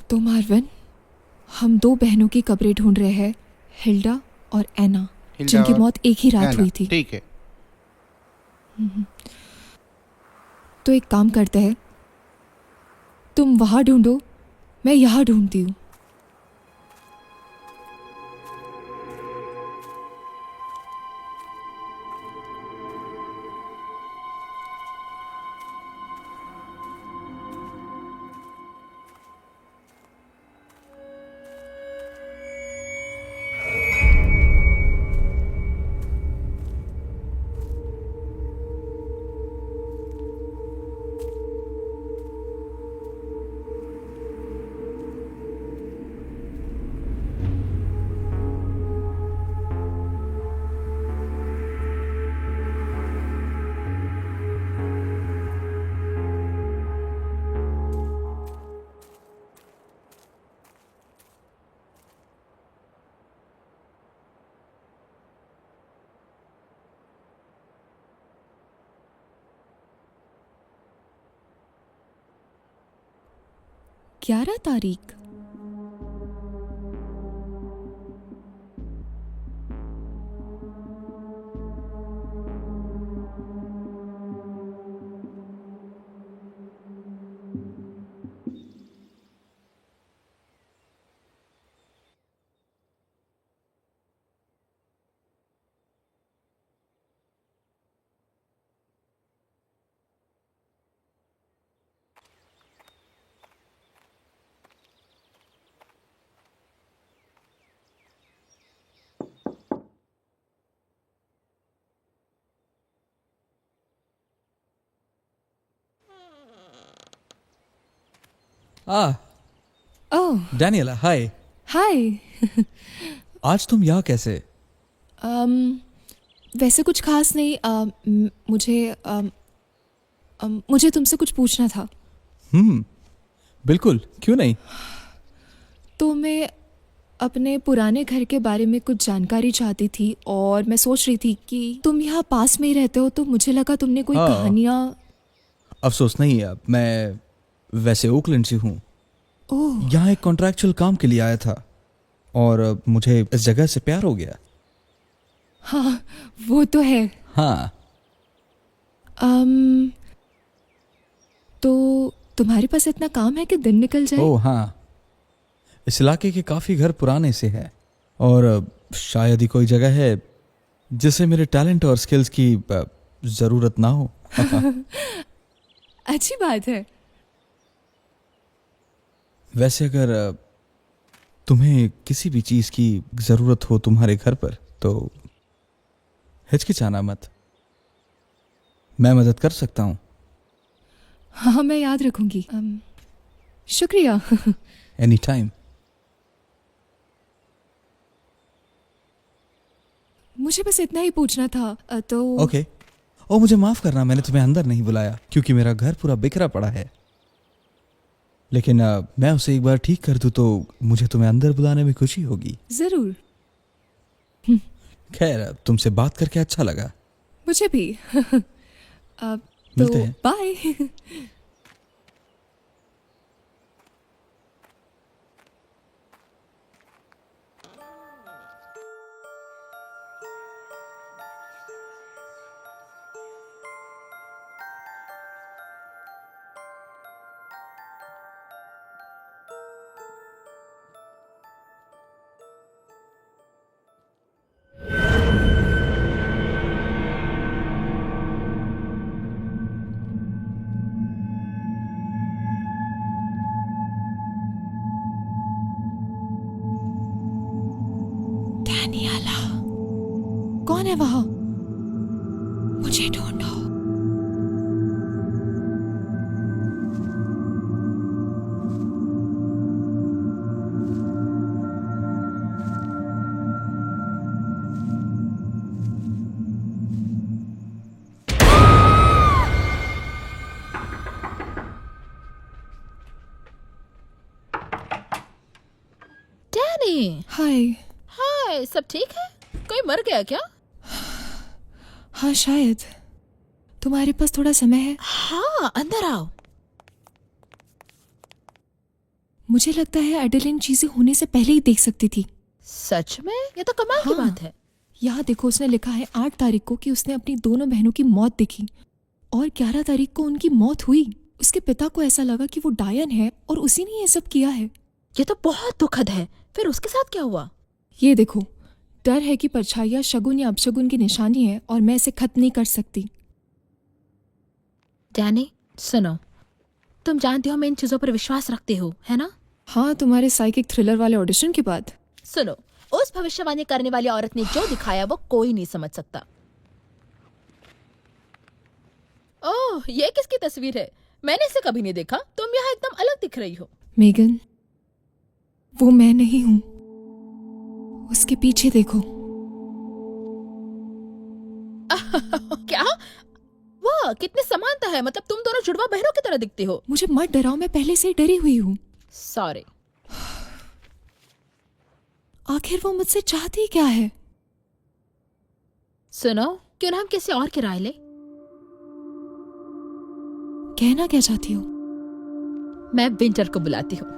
तो मार्विन, हम 2 बहनों की कब्रें ढूंढ रहे हैं, हिल्डा और एना, हिल्डा जिनकी और मौत एक ही रात एना, हुई थी। ठीक है। तो एक काम करते हैं, तुम वहां ढूंढो, मैं यहाँ ढूंढती हूँ। ग्यारह तारीख। ओह, डैनियला, हाय। हाय। आज तुम यहाँ कैसे? वैसे कुछ खास नहीं, मुझे तुमसे कुछ पूछना था। बिल्कुल, क्यों नहीं। तो मैं अपने पुराने घर के बारे में कुछ जानकारी चाहती थी, और मैं सोच रही थी कि तुम यहाँ पास में ही रहते हो, तो मुझे लगा तुमने कोई हाँ। कहानियाँ। अफसोस नहीं, अब मैं वैसे ओकलैंड से हूँ। ओह, यहाँ एक कॉन्ट्रैक्चुअल काम के लिए आया था, और मुझे इस जगह से प्यार हो गया। हाँ, वो तो है। हाँ। तो तुम्हारे पास इतना काम है कि दिन निकल जाए? ओह हाँ, इस इलाके के काफ़ी घर पुराने से है और शायद ही कोई जगह है जिसे मेरे टैलेंट और स्किल्स की ज़रूरत ना हो। अच्छी बात है। वैसे अगर तुम्हें किसी भी चीज़ की ज़रूरत हो तुम्हारे घर पर तो हिचकिचाना मत, मैं मदद कर सकता हूँ। हाँ, मैं याद रखूंगी। शुक्रिया। Any time. मुझे बस इतना ही पूछना था। तो ओके। ओ मुझे माफ़ करना, मैंने तुम्हें अंदर नहीं बुलाया क्योंकि मेरा घर पूरा बिखरा पड़ा है, लेकिन मैं उसे एक बार ठीक कर दूँ तो मुझे तुम्हें अंदर बुलाने में खुशी होगी। जरूर। खैर, तुमसे बात करके अच्छा लगा। मुझे भी। मिलते तो हैं। बाय। डैनियला, कौन है वहां? मुझे ढूंढो। डैनी, हाय। हाय, सब ठीक है? कोई मर गया क्या? हाँ शायद। तुम्हारे पास थोड़ा समय है? हाँ, अंदर आओ। मुझे लगता है एडेलिन चीजें होने से पहले ही देख सकती थी। सच में? ये तो कमाल की हाँ। बात है। यहाँ देखो, उसने लिखा है 8 तारीख को कि उसने अपनी दोनों बहनों की मौत देखी और 11 तारीख को उनकी मौत हुई। उसके पिता को ऐसा लगा कि वो डायन है और उसी ने ये सब किया है। ये तो बहुत दुखद है। फिर उसके साथ क्या हुआ? ये देखो, डर है कि परछाइयाँ शगुन या अपशगुन की निशानी है और मैं इसे खत्म नहीं कर सकती। डैनी, सुनो, तुम जानती हो मैं इन चीजों पर विश्वास रखती हूँ, है ना? हाँ, तुम्हारे साइकिक थ्रिलर वाले ऑडिशन के बाद। सुनो, उस भविष्यवाणी करने वाली औरत ने जो दिखाया वो कोई नहीं समझ सकता। ओह, ये किसकी तस्वीर है? मैंने इसे कभी नहीं देखा। तुम यहाँ एकदम अलग दिख रही हो। मेगन, वो मैं नहीं हूं। उसके पीछे देखो। क्या? वाह, कितनी समानता है। मतलब तुम दोनों जुड़वा बहनों की तरह दिखती हो। मुझे मत डराओ, मैं पहले से ही डरी हुई हूँ। सॉरी। आखिर वो मुझसे चाहती क्या है? सुनो, क्यों ना हम किसी और की राय ले? कहना क्या चाहती हो? मैं विंटर को बुलाती हूँ।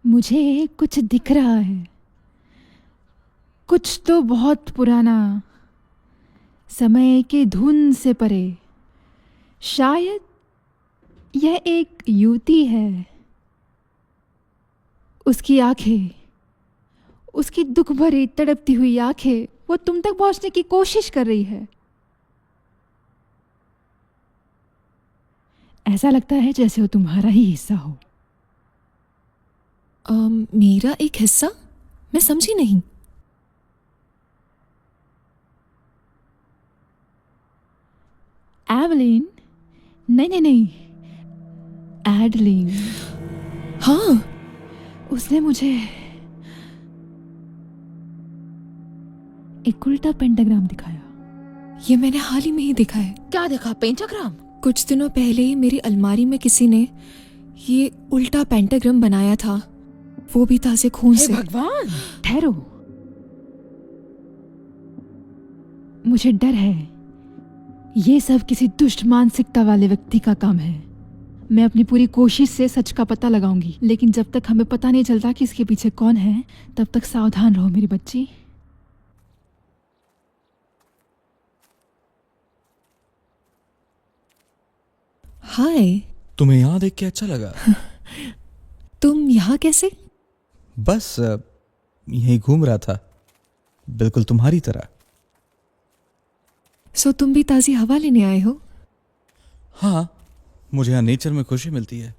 मुझे कुछ दिख रहा है, कुछ तो बहुत पुराना, समय के धुन से परे। शायद यह एक युवती है। उसकी आंखें, उसकी दुख भरी तड़पती हुई आंखें, वो तुम तक पहुंचने की कोशिश कर रही है। ऐसा लगता है जैसे वो तुम्हारा ही हिस्सा हो। मेरा एक हिस्सा? मैं समझी नहीं। एवलिन? नहीं, एडलिन। हाँ, उसने मुझे एक उल्टा पेंटाग्राम दिखाया। ये मैंने हाल ही में ही देखा है। क्या देखा? पेंटाग्राम? कुछ दिनों पहले ही मेरी अलमारी में किसी ने ये उल्टा पेंटाग्राम बनाया था, वो भी ताजे खून हे से। भगवान! ठहरो, मुझे डर है ये सब किसी दुष्ट मानसिकता वाले व्यक्ति का काम है। मैं अपनी पूरी कोशिश से सच का पता लगाऊंगी, लेकिन जब तक हमें पता नहीं चलता कि इसके पीछे कौन है, तब तक सावधान रहो मेरी बच्ची। हाय, तुम्हें यहाँ देख के अच्छा लगा। तुम यहाँ कैसे? बस यहीं घूम रहा था, बिल्कुल तुम्हारी तरह। सो तुम भी ताज़ी हवा लेने आए हो? हाँ, मुझे यहाँ नेचर में खुशी मिलती है।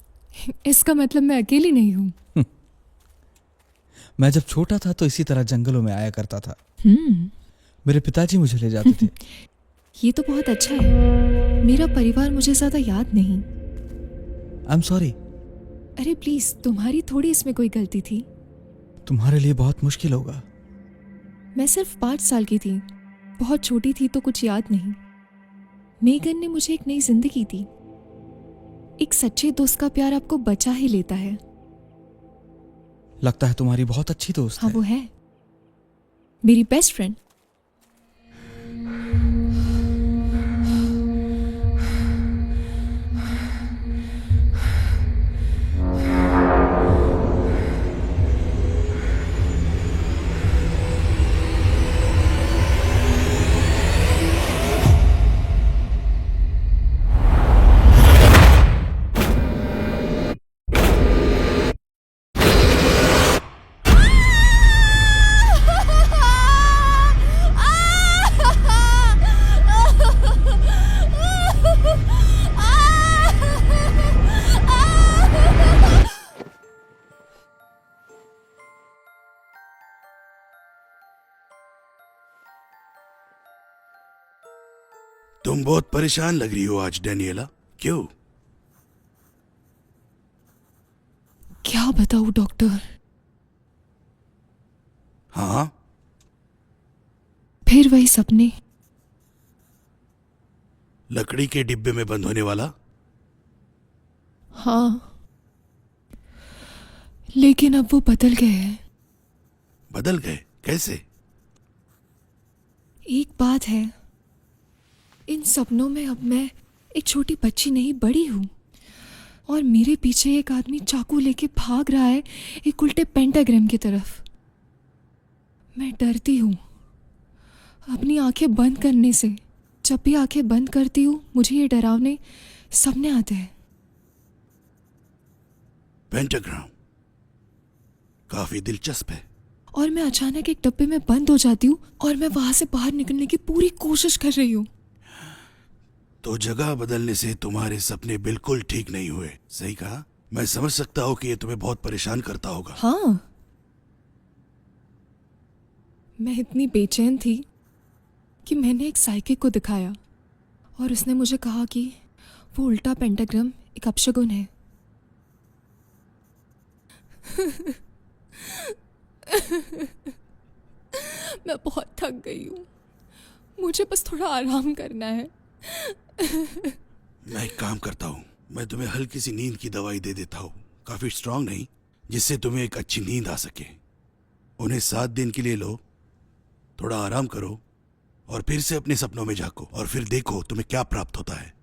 इसका मतलब मैं अकेली नहीं हूँ। मैं जब छोटा था तो इसी तरह जंगलों में आया करता था। हम्म, मेरे पिताजी मुझे ले जाते थे। ये तो बहुत अच्छा है। मेरा परिवार मुझे ज़्यादा याद नहीं। I am sorry. अरे प्लीज, तुम्हारी थोड़ी इसमें कोई गलती थी। तुम्हारे लिए बहुत मुश्किल होगा। मैं सिर्फ 5 साल की थी, बहुत छोटी थी तो कुछ याद नहीं। मेगन ने मुझे एक नई जिंदगी दी। एक सच्चे दोस्त का प्यार आपको बचा ही लेता है। लगता है तुम्हारी बहुत अच्छी दोस्त हाँ, है। वो है मेरी बेस्ट फ्रेंड। तुम बहुत परेशान लग रही हो आज डेनियला, क्यों? क्या बताऊं डॉक्टर, हाँ, फिर वही सपने। लकड़ी के डिब्बे में बंद होने वाला। हाँ, लेकिन अब वो बदल गए हैं। बदल गए? कैसे? एक बात है, इन सपनों में अब मैं एक छोटी बच्ची नहीं, बड़ी हूं, और मेरे पीछे एक आदमी चाकू लेके भाग रहा है एक उल्टे पेंटाग्राम की तरफ। मैं डरती हूं अपनी आंखें बंद करने से। जब भी आंखें बंद करती हूं मुझे ये डरावने सपने आते हैं। पेंटाग्राम काफी दिलचस्प है। और मैं अचानक एक डब्बे में बंद हो जाती हूँ और मैं वहां से बाहर निकलने की पूरी कोशिश कर रही हूँ। तो जगह बदलने से तुम्हारे सपने बिल्कुल ठीक नहीं हुए, सही कहा। मैं समझ सकता हूँ कि ये तुम्हें बहुत परेशान करता होगा। हाँ, मैं इतनी बेचैन थी कि मैंने एक साइकिक को दिखाया और उसने मुझे कहा कि वो उल्टा पेंटाग्राम एक अपशगुन है। मैं बहुत थक गई हूँ, मुझे बस थोड़ा आराम करना है। मैं एक काम करता हूँ, मैं तुम्हें हल्की सी नींद की दवाई दे देता हूँ, काफी स्ट्रांग नहीं, जिससे तुम्हें एक अच्छी नींद आ सके। उन्हें 7 दिन के लिए लो, थोड़ा आराम करो और फिर से अपने सपनों में झांको और फिर देखो तुम्हें क्या प्राप्त होता है।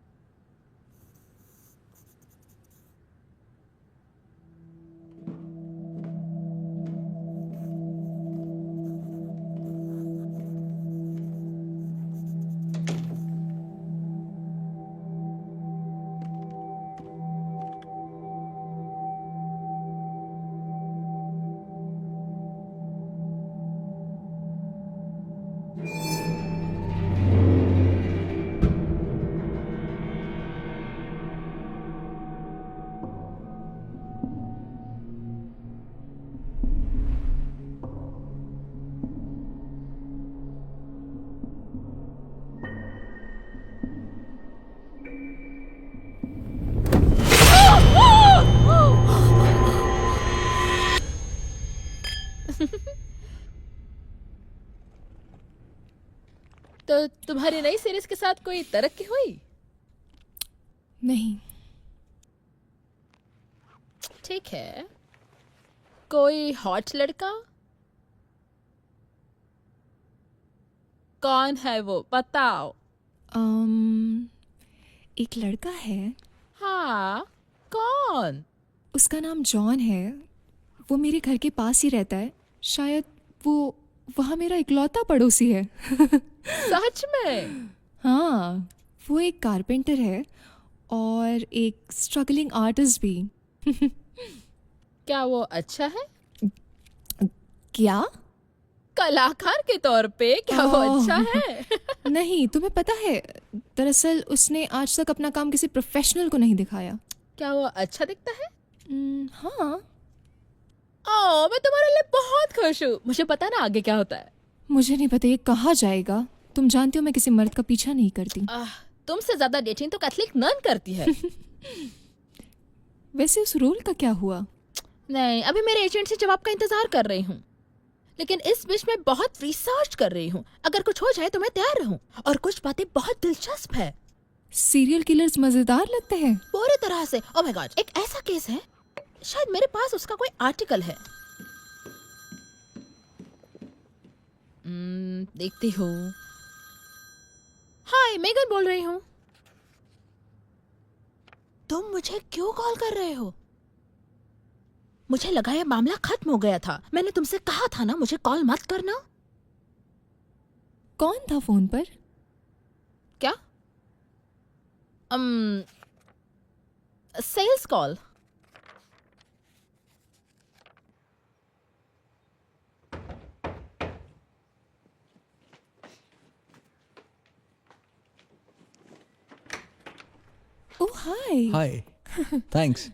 तो तुम्हारी नई सीरीज के साथ कोई तरक्की हुई? नहीं। ठीक है, कोई हॉट लड़का? कौन है वो, बताओ। एक लड़का है। हाँ, कौन? उसका नाम जॉन है। वो मेरे घर के पास ही रहता है। शायद वो वहाँ मेरा इकलौता पड़ोसी है। सच में? हाँ, वो एक कारपेंटर है और एक स्ट्रगलिंग आर्टिस्ट भी। क्या वो अच्छा है? क्या? कलाकार के तौर पे क्या वो अच्छा है? नहीं, तुम्हें पता है, दरअसल उसने आज तक अपना काम किसी प्रोफेशनल को नहीं दिखाया। क्या वो अच्छा दिखता है? हाँ। ओह, मैं तुम्हारे लिए बहुत खुश हूँ। मुझे पता ना आगे क्या होता है। मुझे नहीं पता ये कहाँ जाएगा। तुम जानती हो मैं किसी मर्द का पीछा नहीं करती। तुमसे ज्यादा डेटिंग तो कैथलिक नन करती है। वैसे उस रोल का क्या हुआ? नहीं, अभी मेरे एजेंट से जवाब का इंतजार कर रही हूँ, लेकिन इस बीच में बहुत रिसर्च कर रही हूँ। अगर कुछ हो जाए तो मैं तैयार रहूँ। और कुछ बातें बहुत दिलचस्प है। सीरियल किलर्स मजेदार लगते हैं। पूरी तरह से। ओह माय गॉड, एक ऐसा केस है, शायद मेरे पास उसका कोई आर्टिकल है। देखती हूँ। हाय, मेगन बोल रही हूँ। तुम मुझे क्यों कॉल कर रहे हो? मुझे लगा ये मामला खत्म हो गया था। मैंने तुमसे कहा था ना मुझे कॉल मत करना। कौन था फोन पर? क्या? Sales call. Oh hi. Hi, thanks.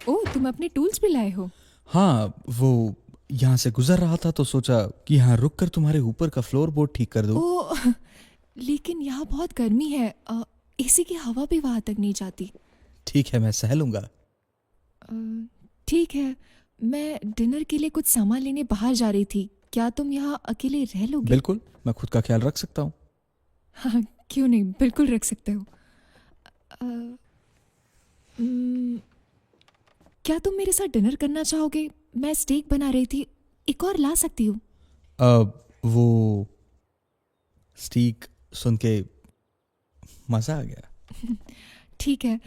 Oh, तुम अपने टूल्स भी लाए हो? हाँ, वो यहाँ से गुजर रहा था तो सोचा कि यहाँ रुक कर तुम्हारे ऊपर का फ्लोर बोर्ड ठीक कर दूँ। ओह, लेकिन यहाँ बहुत गर्मी है। एसी की हवा भी वहाँ तक नहीं जाती। ठीक है, मैं सह लूंगा। ठीक है, मैं डिनर के लिए कुछ सामान लेने बाहर जा रही थी। क्या तुम यहाँ अकेले रह लोगे? बिल्कुल, मैं खुद का ख्याल रख सकता हूँ। हाँ, क्यों नहीं, बिल्कुल रख सकते हो। क्या तुम मेरे साथ डिनर करना चाहोगे? मैं स्टेक बना रही थी, एक और ला सकती हूँ। वो स्टीक सुन के मजा आ गया। ठीक है।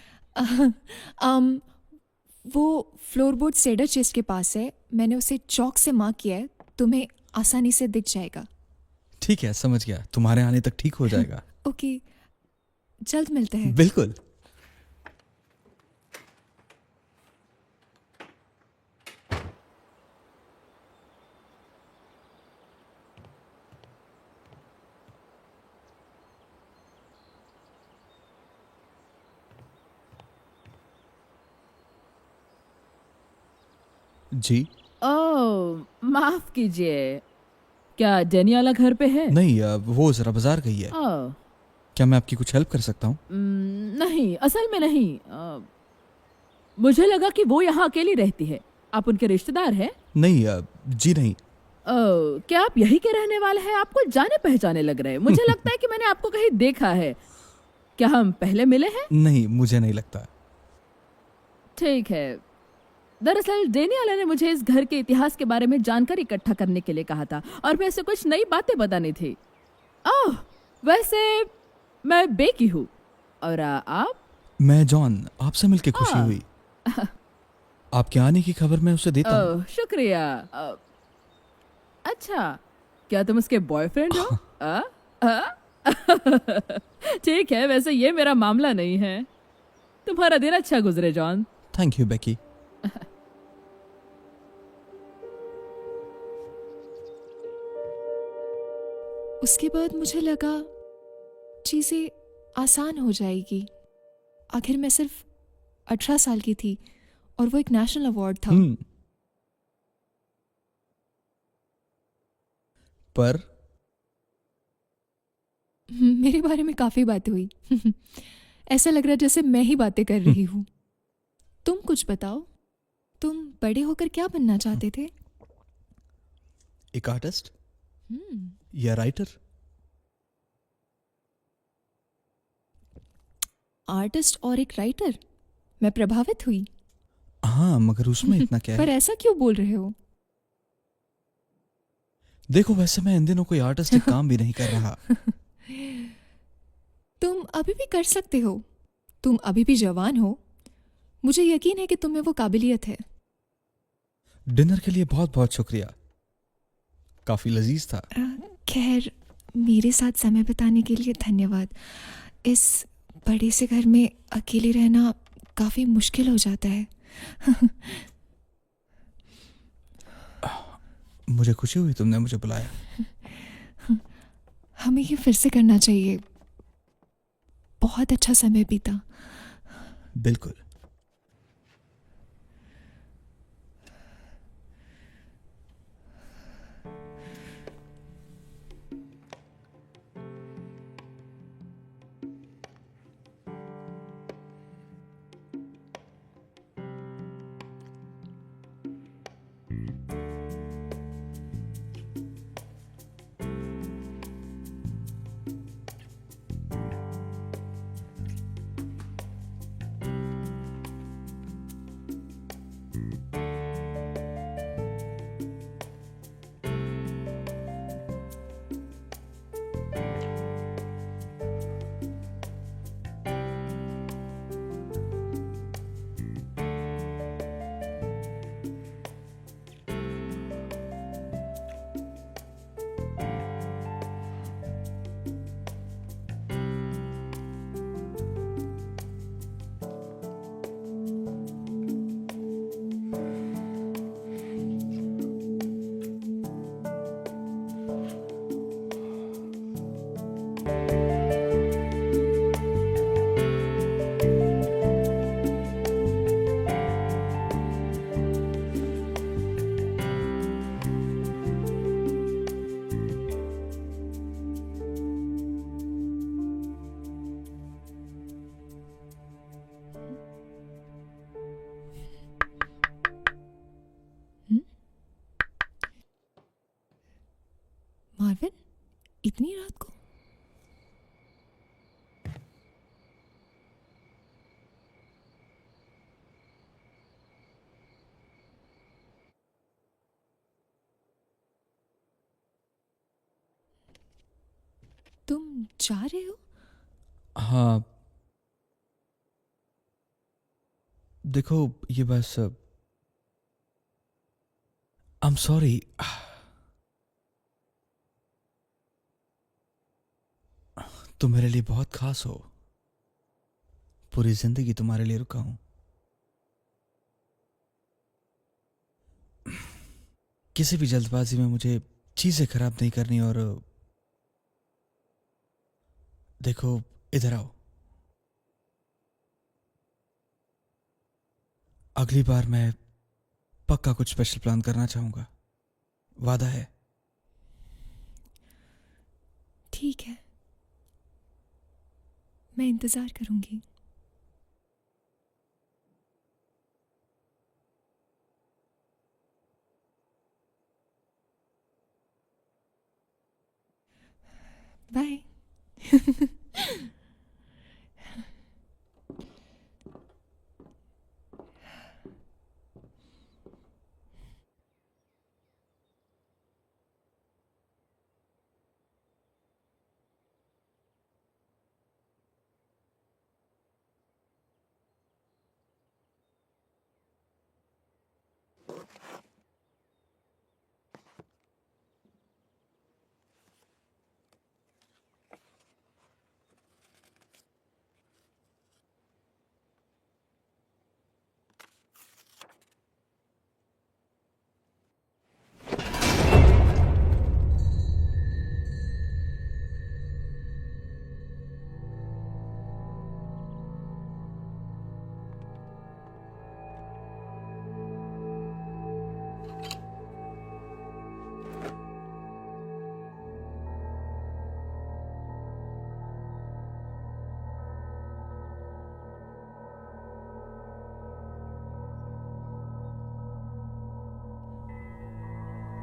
वो फ्लोरबोर्ड सेडर चेस्ट के पास है। मैंने उसे चौक से मार्क किया है, तुम्हें आसानी से दिख जाएगा। ठीक है, समझ गया। तुम्हारे आने तक ठीक हो जाएगा। ओके, जल्द मिलते हैं। बिल्कुल। जी ओह, माफ कीजिए, क्या डेनियाला घर पे है? नहीं, वो जरा बाजार गई है। ओह, क्या मैं आपकी कुछ हेल्प कर सकता हूँ? नहीं, असल में नहीं। मुझे लगा कि वो यहाँ अकेली रहती है। आप उनके रिश्तेदार हैं? नहीं, जी नहीं। ओह, क्या आप यही के रहने वाले हैं? आपको जाने पहचाने लग रहे हैं। मुझे लगता है कि मैंने आपको कहीं देखा है। क्या हम पहले मिले हैं? नहीं, मुझे नहीं लगता। ठीक है। दरअसल डेनियाला ने मुझे इस घर के इतिहास के बारे में जानकारी इकट्ठा करने के लिए कहा था और मैं इसे कुछ नई बातें बतानी थी। ओह, वैसे मैं बेकी हूँ। और आप? मैं जॉन, आपसे मिलके खुशी हुई। आपके आने की खबर मैं उसे देता हूँ। ओह, शुक्रिया। अच्छा, क्या तुम उसके बॉयफ्रेंड हो? ठीक है, वैसे ये मेरा मामला नहीं है। तुम्हारा दिन अच्छा गुजरे जॉन। Thank you Beki. उसके बाद मुझे लगा चीज़ें आसान हो जाएगी। आखिर मैं सिर्फ 18 साल की थी और वो एक नेशनल अवार्ड था। पर मेरे बारे में काफ़ी बातें हुई। ऐसा लग रहा है जैसे मैं ही बातें कर रही हूँ। तुम कुछ बताओ, तुम बड़े होकर क्या बनना चाहते थे? एक आर्टिस्ट या राइटर? आर्टिस्ट और एक राइटर? मैं प्रभावित हुई। हाँ, मगर उसमें इतना क्या पर है? ऐसा क्यों बोल रहे हो? देखो, वैसे मैं इन दिनों कोई आर्टिस्टिक काम भी नहीं कर रहा। तुम अभी भी कर सकते हो। तुम अभी भी जवान हो, मुझे यकीन है कि तुम में वो काबिलियत है। डिनर के लिए बहुत बहुत शुक्रिया, काफी लजीज था। खैर, मेरे साथ समय बिताने के लिए धन्यवाद। इस बड़े से घर में अकेले रहना काफ़ी मुश्किल हो जाता है। मुझे खुशी हुई तुमने मुझे बुलाया। हमें ये फिर से करना चाहिए। बहुत अच्छा समय बीता। बिल्कुल। मार्विन, इतनी रात को? तुम जा रहे हो? हाँ, देखो ये बस आई एम सॉरी। तुम मेरे लिए बहुत खास हो, पूरी जिंदगी तुम्हारे लिए रुका हूं। किसी भी जल्दबाजी में मुझे चीजें खराब नहीं करनी। और देखो, इधर आओ। अगली बार मैं पक्का कुछ स्पेशल प्लान करना चाहूंगा, वादा है। ठीक है, मैं इंतजार करूंगी। बाय।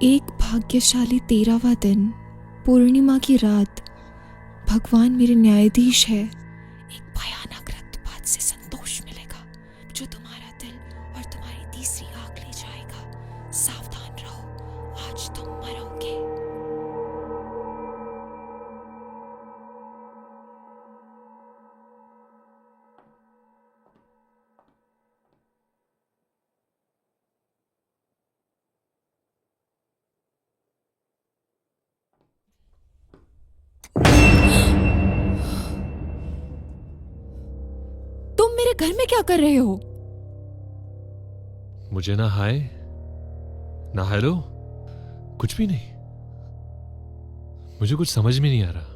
एक भाग्यशाली 13वां दिन, पूर्णिमा की रात। भगवान मेरे न्यायाधीश है। एक भयानक रक्तपात से संतोष मिलेगा जो तुम्हारा दिल और तुम्हारी तीसरी आंख ले जाएगा। सावधान रहो, आज तुम मरोगे। मेरे घर में क्या कर रहे हो? मुझे ना हाय ना हेलो, कुछ भी नहीं। मुझे कुछ समझ में नहीं आ रहा।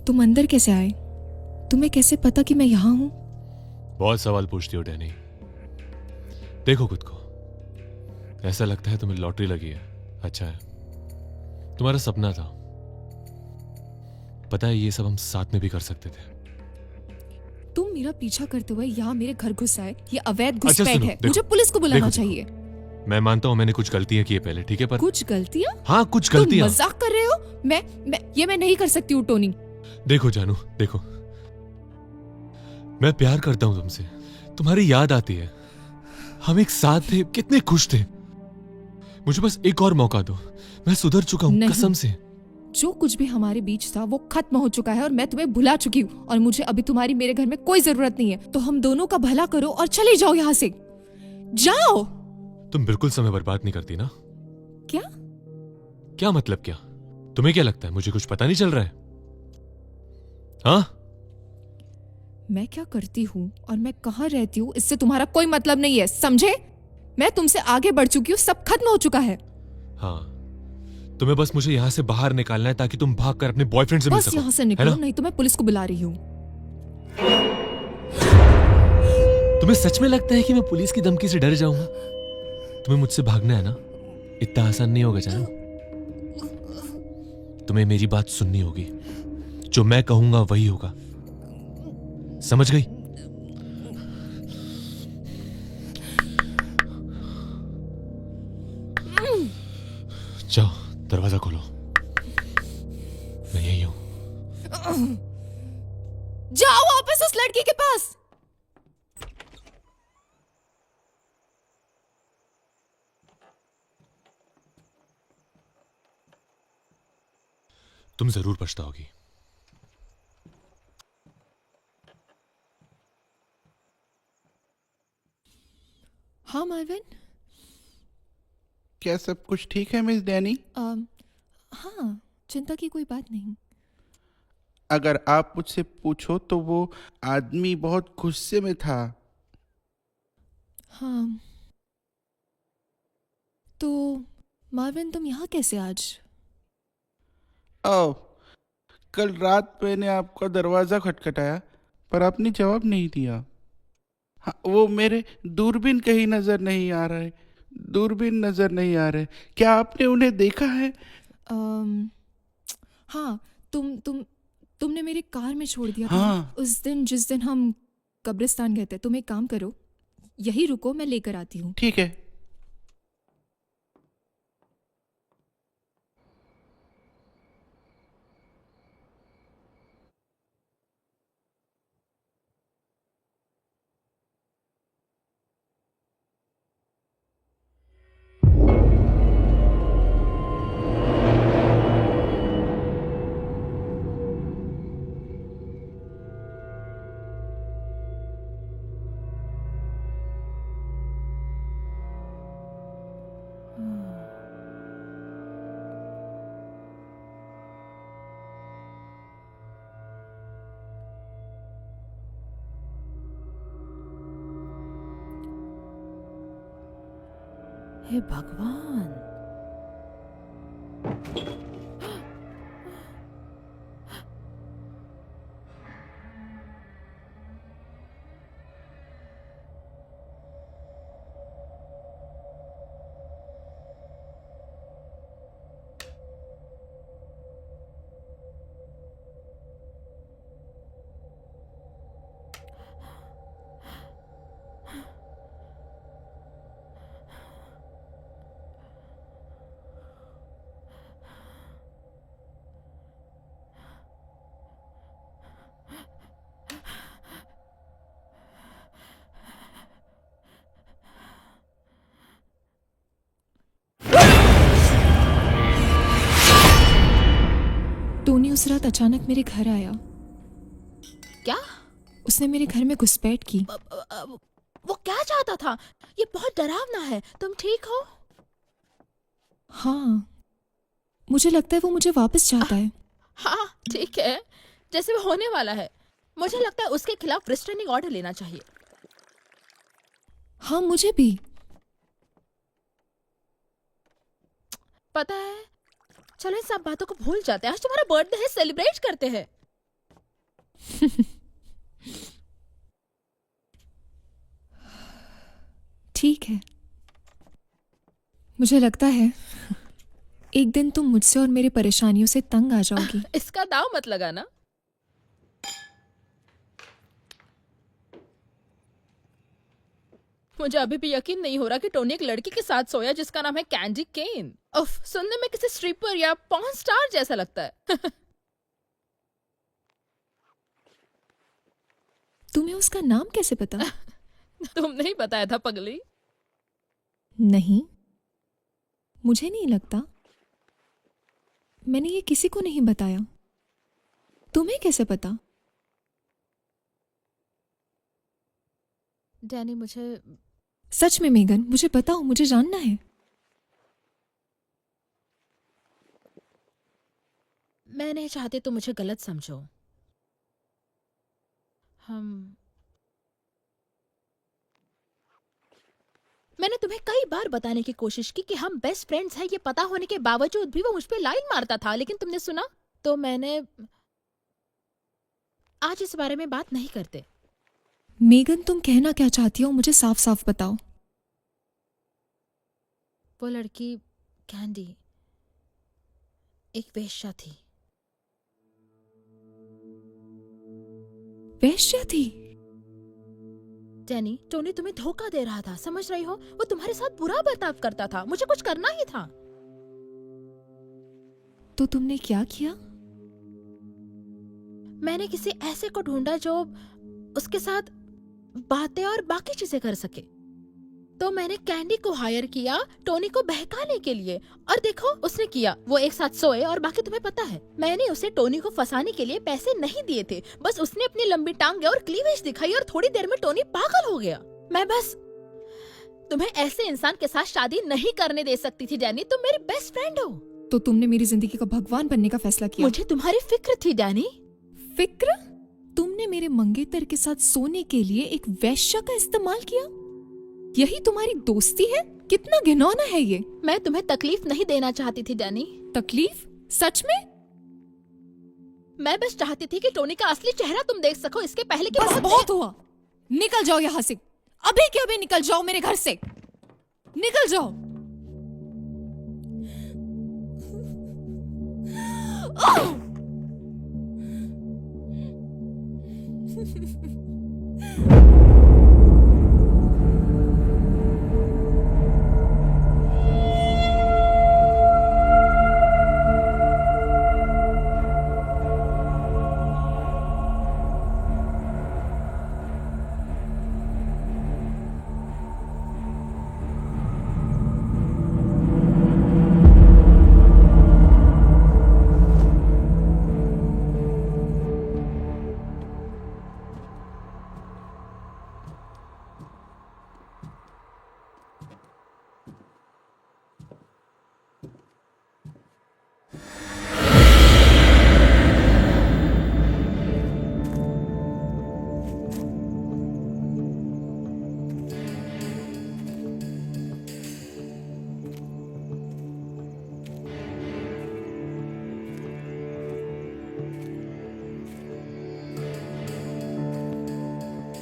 तुम अंदर कैसे आए? तुम्हें कैसे पता कि मैं यहाँ हूँ? बहुत सवाल पूछती हो डैनी। देखो खुद को, ऐसा लगता है तुम्हें लॉटरी लगी है। अच्छा है, तुम्हारा सपना था। पता है ये सब हम साथ में भी कर सकते थे। तुम मेरा पीछा करते हुए यहाँ मेरे घर घुस आए, ये अवैध अच्छा, घुसपैठ सुनो, है। देखो, मुझे पुलिस को बुलाना देखो, चाहिए। मैं मानता हूं मैंने कुछ गलतियां की है पहले, ठीक है, पर कुछ गलतियाँ? हाँ कुछ तुम गलतियां। मजाक कर रहे हो? मैं नहीं कर सकती हूँ टोनी। देखो जानू, देखो, मैं प्यार करता हूं तुमसे, तुम्हारी याद आती है। हम एक साथ थे, कितने खुश थे। मुझे बस एक और मौका दो, मैं सुधर चुका हूं नहीं। कसम से। जो कुछ भी हमारे बीच था वो खत्म हो चुका है और मैं तुम्हें भुला चुकी हूँ और मुझे अभी तुम्हारी मेरे घर में कोई जरूरत नहीं है। तो हम दोनों का भला करो और चले जाओ यहाँ से। जाओ। तुम बिल्कुल समय बर्बाद नहीं करती ना? क्या? क्या मतलब क्या? तुम्हें क्या लगता है मुझे कुछ पता नहीं चल रहा है? हाँ, मैं क्या करती हूँ और मैं कहाँ रहती हूँ इससे तुम्हारा कोई मतलब नहीं है, समझे? मैं तुमसे आगे बढ़ चुकी हूँ, सब खत्म हो चुका है। हाँ, तुम्हें बस मुझे यहाँ से बाहर निकालना है ताकि तुम भागकर अपने बॉयफ्रेंड से मिल बस सको, यहाँ से है निकलो, ना? नहीं तो मैं पुलिस को बुला रही हूँ। तुम्हें सच में लगता है कि मैं पुलिस की धमकी से डर जाऊंगा? तुम्हें मुझसे भागना है ना? इतना आसान नहीं होगा जानू। तुम्हें मेरी बात सुननी होगी। जो मैं कहूंगा वही होगा, समझ गई? जाओ, दरवाजा खोलो, मैं यही हूं। जाओ वापस उस लड़की के पास। तुम जरूर पछताओगी। हाँ मार्विन। क्या सब कुछ ठीक है मिस डैनी? हाँ, चिंता की कोई बात नहीं। अगर आप मुझसे पूछो तो वो आदमी बहुत गुस्से में था। हाँ, तो मार्विन तुम यहाँ कैसे आज? ओह, कल रात मैंने आपका दरवाज़ा खटखटाया पर आपने जवाब नहीं दिया। हाँ, वो मेरे दूरबीन कहीं नज़र नहीं आ रहा है। दूरबीन नज़र नहीं आ रहा है। क्या आपने उन्हें देखा है? हाँ, तुमने मेरी कार में छोड़ दिया था हाँ। उस दिन जिस दिन हम कब्रिस्तान गए थे। तुम एक काम करो, यही रुको, मैं लेकर आती हूँ। ठीक है। हे भगवान, टोनी उस रात अचानक मेरे घर आया। क्या? उसने मेरे घर में घुसपैठ की। वो क्या चाहता था? ये बहुत डरावना है। तुम ठीक हो? हाँ, मुझे लगता है वो मुझे वापस चाहता है। हाँ ठीक है, जैसे वो होने वाला है। मुझे लगता है उसके खिलाफ रिस्ट्रेनिंग ऑर्डर लेना चाहिए। हाँ, मुझे भी। पता है, चलो इन सब बातों को भूल जाते हैं। आज तुम्हारा बर्थडे है, सेलिब्रेट करते हैं। ठीक है। मुझे लगता है एक दिन तुम मुझसे और मेरी परेशानियों से तंग आ जाओगी। इसका दाव मत लगाना। मुझे अभी भी यकीन नहीं हो रहा कि टोनी एक लड़की के साथ सोया जिसका नाम है कैंडी केन। उफ, सुनने में किसी स्ट्रिपर या पॉर्न स्टार जैसा लगता है। तुम्हें उसका नाम कैसे पता? तुम नहीं बताया था पगली? नहीं, मुझे नहीं लगता। मैंने ये किसी को नहीं बताया। तुम्हें कैसे पता? डैनी, मुझे सच में मेगन, मुझे बताओ, मुझे जानना है। मैं नहीं चाहती तुम मुझे गलत समझो। मैंने तुम्हें कई बार बताने की कोशिश की कि हम बेस्ट फ्रेंड्स हैं। ये पता होने के बावजूद भी वो मुझ पे लाइन मारता था, लेकिन तुमने सुना। तो मैंने आज इस बारे में बात नहीं करते। मेगन, तुम कहना क्या चाहती हो? मुझे साफ साफ बताओ। वो लड़की कैंडी एक वेश्या थी। वेश्या थी? डैनी, टोनी तुम्हें धोखा दे रहा था, समझ रही हो? वो तुम्हारे साथ बुरा बर्ताव करता था। मुझे कुछ करना ही था। तो तुमने क्या किया? मैंने किसी ऐसे को ढूंढा जो उसके साथ बातें और बाकी चीजें कर सके। तो मैंने कैंडी को हायर किया टोनी को बहकाने के लिए, और देखो उसने किया। वो एक साथ सोए, और बाकी तुम्हें पता है मैंने उसे टोनी को फंसाने के लिए पैसे नहीं दिए थे। बस उसने अपनी लंबी टांगे और क्लीवेज दिखाई और थोड़ी देर में टोनी पागल हो गया। मैं बस तुम्हें ऐसे इंसान के साथ शादी नहीं करने दे सकती थी डैनी। तुम मेरी बेस्ट फ्रेंड हो। तो तुमने मेरी जिंदगी का भगवान बनने का फैसला किया? मुझे तुम्हारी फिक्र थी डैनी। फिक्र? तुमने मेरे मंगेतर के साथ सोने के लिए एक वेश्या का इस्तेमाल किया? यही तुम्हारी दोस्ती है? कितना घिनौना है ये। मैं तुम्हें तकलीफ नहीं देना चाहती थी डैनी। तकलीफ? सच में? मैं बस चाहती थी कि टोनी का असली चेहरा तुम देख सको, इसके पहले कि बस बहुत हुआ। निकल जाओ यहाँ से, अभी के अभी निकल जाओ मेरे घर से। निकल जाओ। ओह!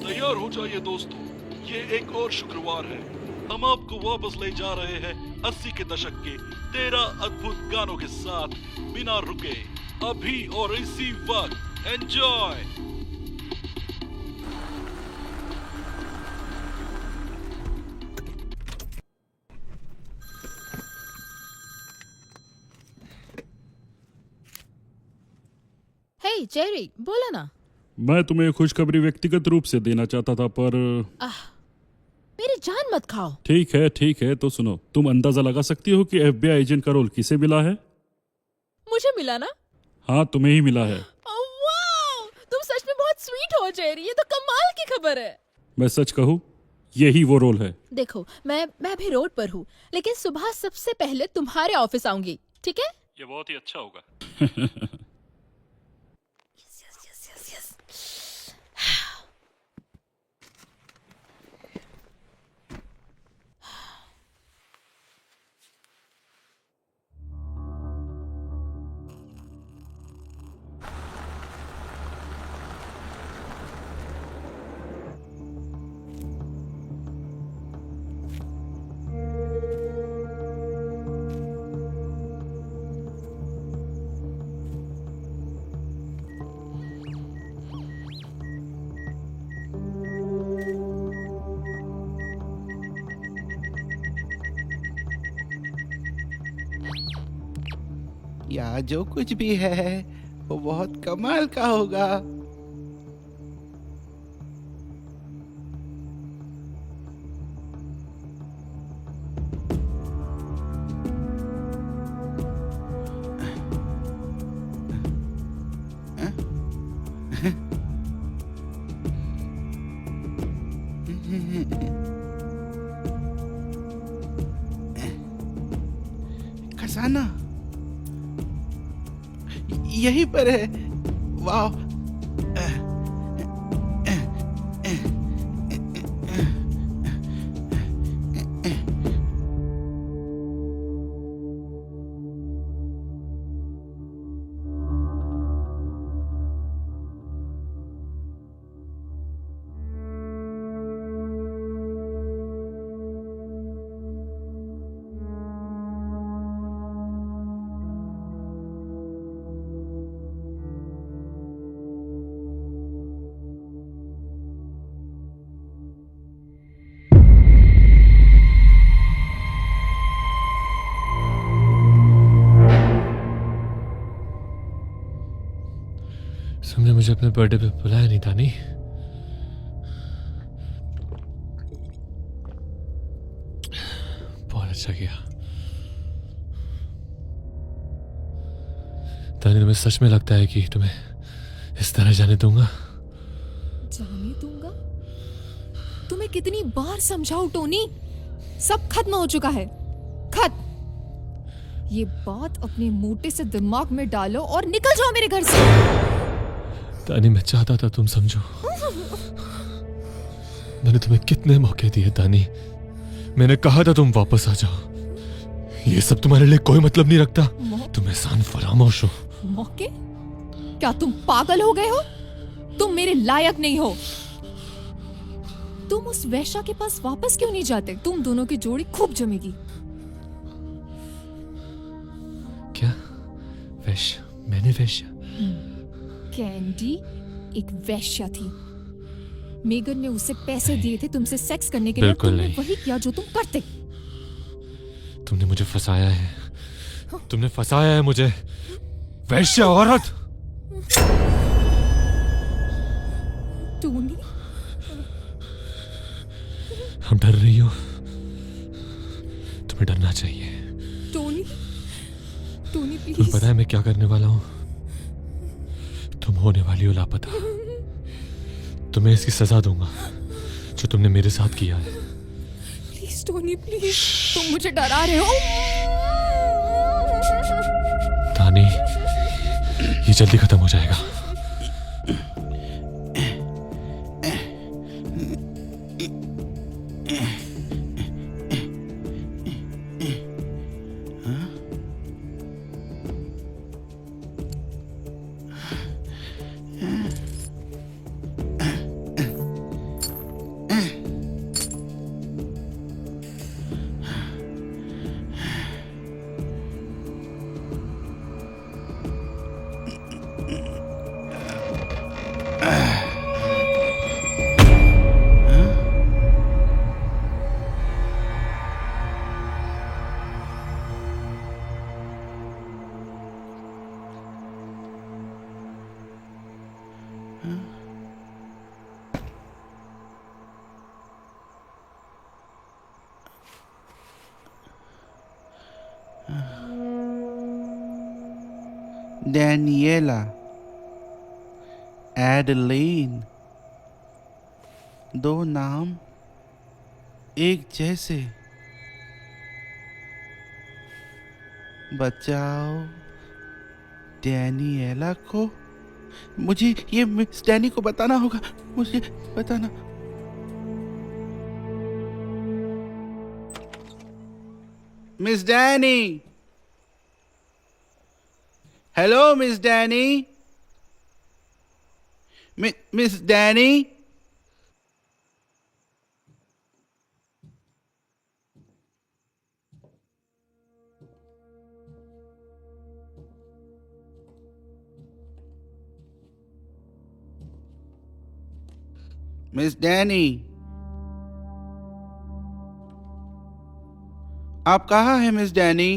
तैयार हो जाइए दोस्तों, ये एक और शुक्रवार है। हम आपको वापस ले जा रहे हैं 80 के दशक के 13 अद्भुत गानों के साथ, बिना रुके, अभी और इसी वक्त। एंजॉय। हे जेरी, बोला ना। मैं तुम्हें खुशखबरी व्यक्तिगत रूप से देना चाहता था, पर मेरी जान मत खाओ। ठीक है, तो सुनो। तुम अंदाजा लगा सकती हो कि एफबीआई एजेंट का रोल किसे मिला है? मुझे मिला ना? हाँ, तुम्हें ही मिला है। वाओ, तुम सच में बहुत स्वीट हो जेरी, ये तो कमाल की खबर है। मैं सच कहूँ, यही वो रोल है। देखो, मैं भी रोड पर हूँ, लेकिन सुबह सबसे पहले तुम्हारे ऑफिस आऊंगी, ठीक है? ये बहुत ही अच्छा होगा। या जो कुछ भी है वो बहुत कमाल का होगा। खजाना यहीं पर है। वाह, तुमने मुझे अपने बर्थडे पे बुलाया नहीं दानी। बहुत अच्छा किया दानी। तुम्हें सच में लगता है कि तुम्हें इस तरह जाने दूंगा? जाने दूंगा? तुम्हें कितनी बार समझाऊं टोनी, सब खत्म हो चुका है। खत्म। ये बात अपने मोटे से दिमाग में डालो और निकल जाओ मेरे घर से। दानी मैं चाहता था तुम समझो। मैंने तुम्हें कितने मौके दिए दानी। मैंने कहा था तुम वापस आ जाओ। ये सब तुम्हारे लिए कोई मतलब नहीं रखता। तुम एहसान फरामोश हो। मौके? क्या तुम पागल हो गए हो? तुम मेरे लायक नहीं हो। तुम उस वैश्या के पास वापस क्यों नहीं जाते? तुम दोनों की जोड़ी खूब जमेगी। क्या वैश्य? मैंने वैश्य? कैंडी एक वैश्या थी। मेगन ने उसे पैसे दिए थे तुमसे सेक्स करने के लिए। बिल्कुल तुमने नहीं। वही किया जो तुम करते। तुमने मुझे फंसाया है। तुमने फंसाया है मुझे। वैश्य औरत। टोनी, हम डर रही हो? तुम्हें डरना चाहिए। टोनी, टोनी तुम्हें प्लीज। पता है मैं क्या करने वाला हूं? तुम होने वाली हो लापता। तुम्हें इसकी सजा दूंगा जो तुमने मेरे साथ किया है। प्लीज टोनी प्लीज, तुम मुझे डरा रहे हो। दानी, ये जल्दी खत्म हो जाएगा। डैनियला, एडलीन, दो नाम एक जैसे। बचाओ डैनियला को। मुझे ये मिस डैनी को बताना होगा। मुझे बताना। Miss Danny, hello miss Danny. Miss Danny, miss Danny, आप कहाँ हैं मिस डैनी?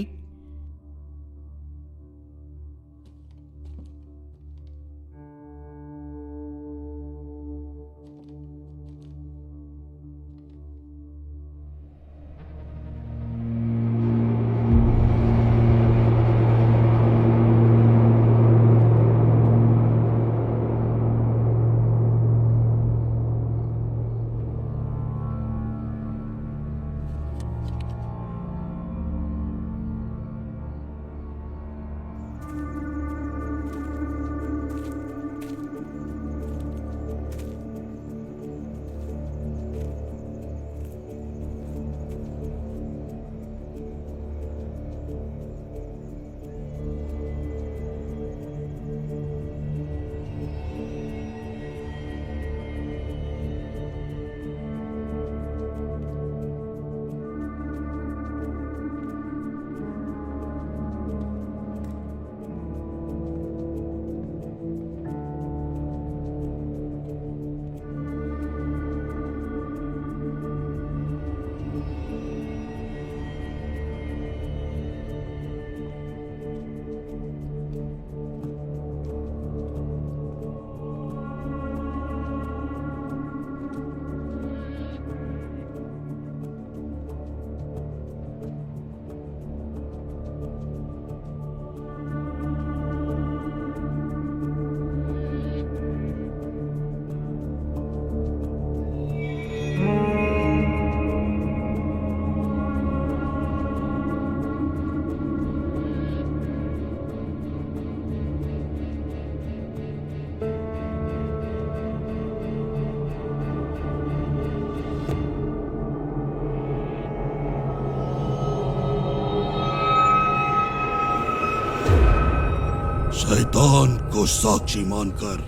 शैतान को साक्षी मानकर,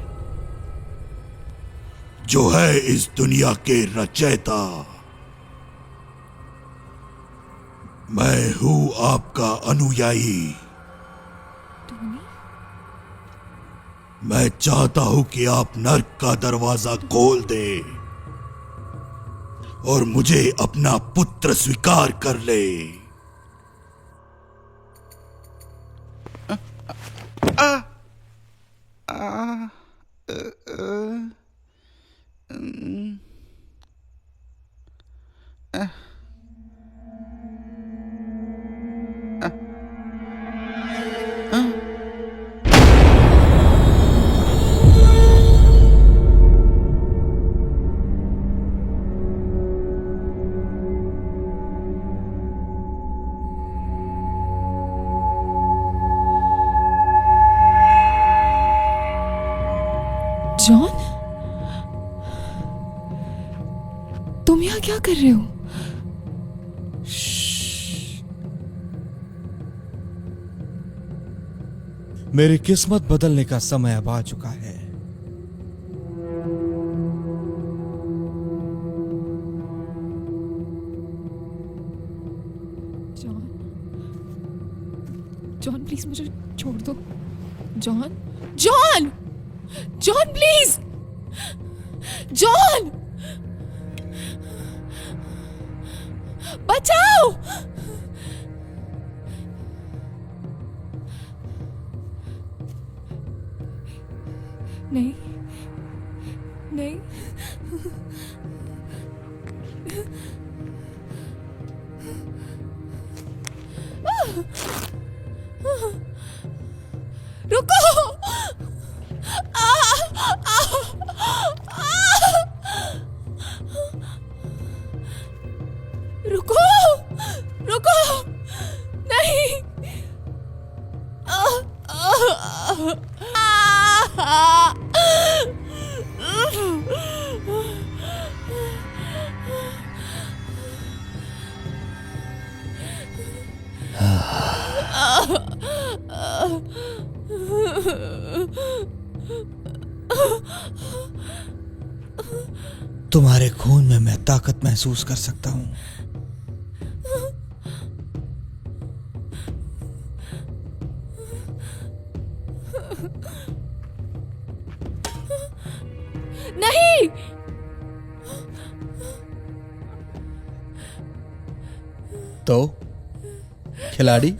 जो है इस दुनिया के रचयिता, मैं हूं आपका अनुयायी। मैं चाहता हूं कि आप नर्क का दरवाजा खोल दे और मुझे अपना पुत्र स्वीकार कर ले। जॉन, तुम यहाँ क्या कर रहे हो? मेरी किस्मत बदलने का समय अब आ चुका है। जॉन, जॉन प्लीज मुझे छोड़ दो। John, John, John please, John, बचाओ। नहीं, नहीं, रुको। रुको, रुको, नहीं। तुम्हारे खून में मैं ताकत महसूस कर सकता हूं। नहीं, तो खिलाड़ी,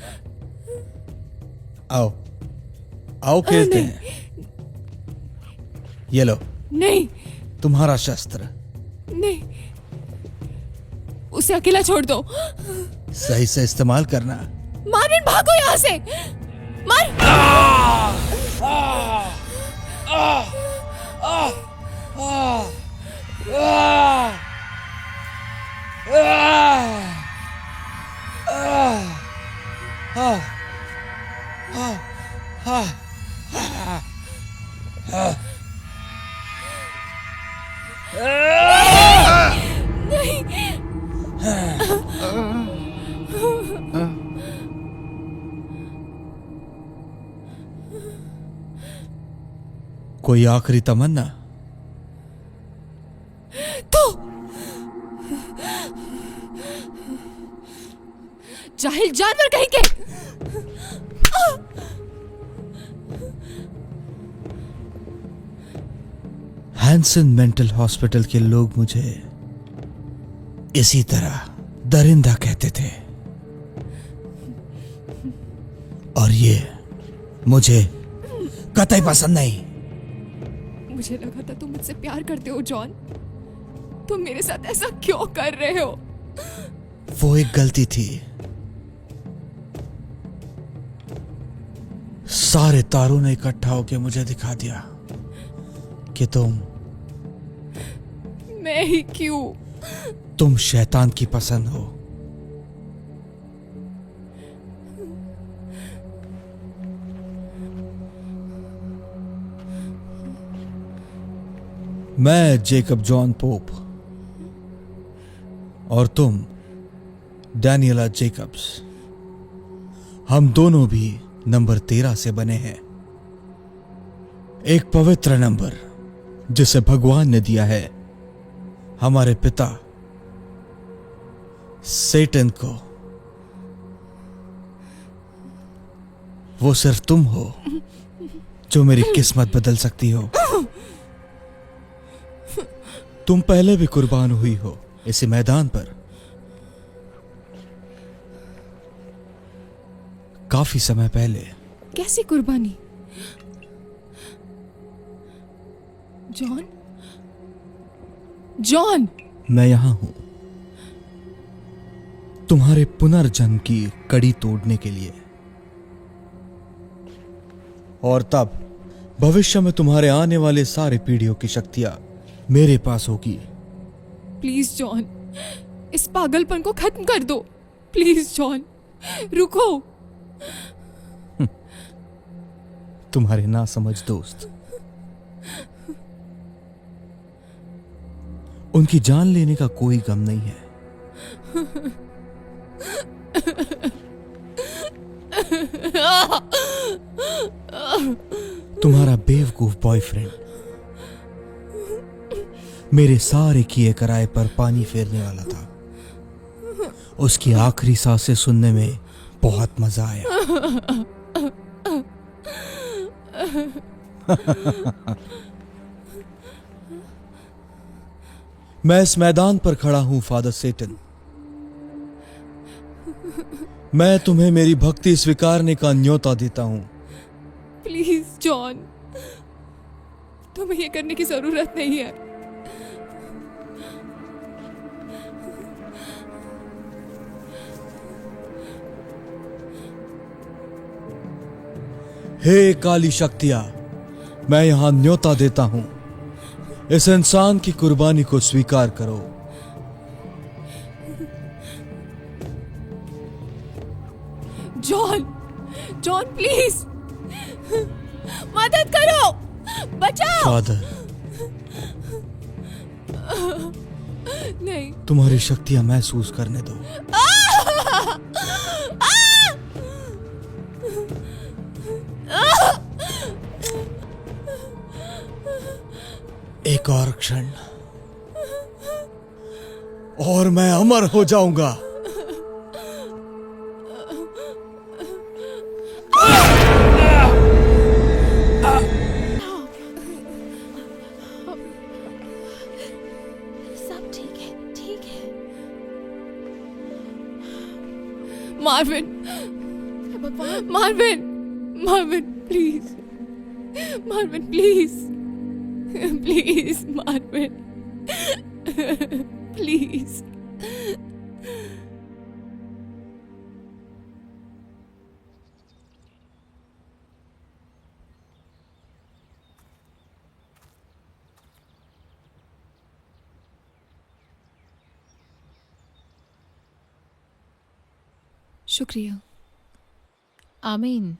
आओ आओ खेलते हैं। ये लो नहीं, तुम्हारा शस्त्र। नहीं, उसे अकेला छोड़ दो। सही से इस्तेमाल करना। मार्विन, भागो यहाँ से। मार। कोई आखिरी तमन्ना? तो जाहिल जानवर कहीं के। हैंसन मेंटल हॉस्पिटल के लोग मुझे इसी तरह दरिंदा कहते थे, और ये मुझे कतई पसंद नहीं। मुझे लगा था तुम मुझसे प्यार करते हो जॉन। तुम मेरे साथ ऐसा क्यों कर रहे हो? वो एक गलती थी। सारे तारों ने इकट्ठा होकर मुझे दिखा दिया कि मैं ही क्यों? तुम शैतान की पसंद हो। मैं जेकब जॉन पोप और तुम डैनियला जेकब्स, हम दोनों भी नंबर 13 से बने हैं। एक पवित्र नंबर जिसे भगवान ने दिया है हमारे पिता सेटन को। वो सिर्फ तुम हो जो मेरी किस्मत बदल सकती हो। तुम पहले भी कुर्बान हुई हो इसी मैदान पर, काफी समय पहले। कैसी कुर्बानी? John, John! मैं यहां हूं तुम्हारे पुनर्जन्म की कड़ी तोड़ने के लिए, और तब भविष्य में तुम्हारे आने वाले सारे पीढ़ियों की शक्तियां मेरे पास होगी। प्लीज जॉन, इस पागलपन को खत्म कर दो। प्लीज जॉन, रुको। तुम्हारे नासमझ दोस्त उनकी जान लेने का कोई गम नहीं है। तुम्हारा बेवकूफ बॉयफ्रेंड मेरे सारे किए कराए पर पानी फेरने वाला था। उसकी आखिरी सांसें सुनने में बहुत मजा आया। मैं इस मैदान पर खड़ा हूं फादर सेटन। मैं तुम्हें मेरी भक्ति स्वीकारने का न्योता देता हूं। प्लीज जॉन, तुम्हें ये करने की जरूरत नहीं है। हे काली शक्तियां, मैं यहां न्योता देता हूं, इस इंसान की कुर्बानी को स्वीकार करो। जॉन, जॉन प्लीज मदद करो, बचाओ। फादर, नहीं, तुम्हारी शक्तियां महसूस करने दो। एक और क्षण और मैं अमर हो जाऊंगा। सब ठीक है, ठीक है। मार्विन, भगवान, Marvin, Marvin please, Marvin please, please Marvin, please. शुक्रिया। आमीन।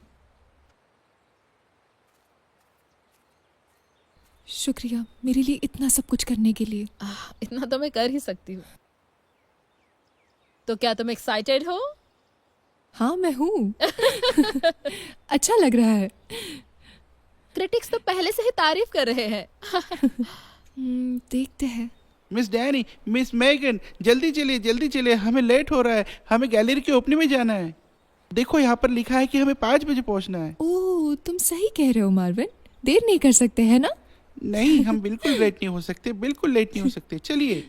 शुक्रिया मेरे लिए इतना सब कुछ करने के लिए। इतना तो मैं कर ही सकती हूँ। तो क्या तुम एक्साइटेड हो? हाँ मैं हूँ। अच्छा लग रहा है। क्रिटिक्स तो पहले से ही तारीफ कर रहे हैं। देखते हैं। मिस डैनी, मिस मैगन, जल्दी चलिए, हमें लेट हो रहा है। हमें गैलरी के ओपनिंग में जाना है। देखो यहाँ पर लिखा है कि हमें 5 बजे पहुँचना है। ओह, तुम सही कह रहे हो मार्विन, देर नहीं कर सकते है ना? नहीं, हम बिल्कुल लेट नहीं हो सकते, बिल्कुल लेट नहीं हो सकते। चलिए।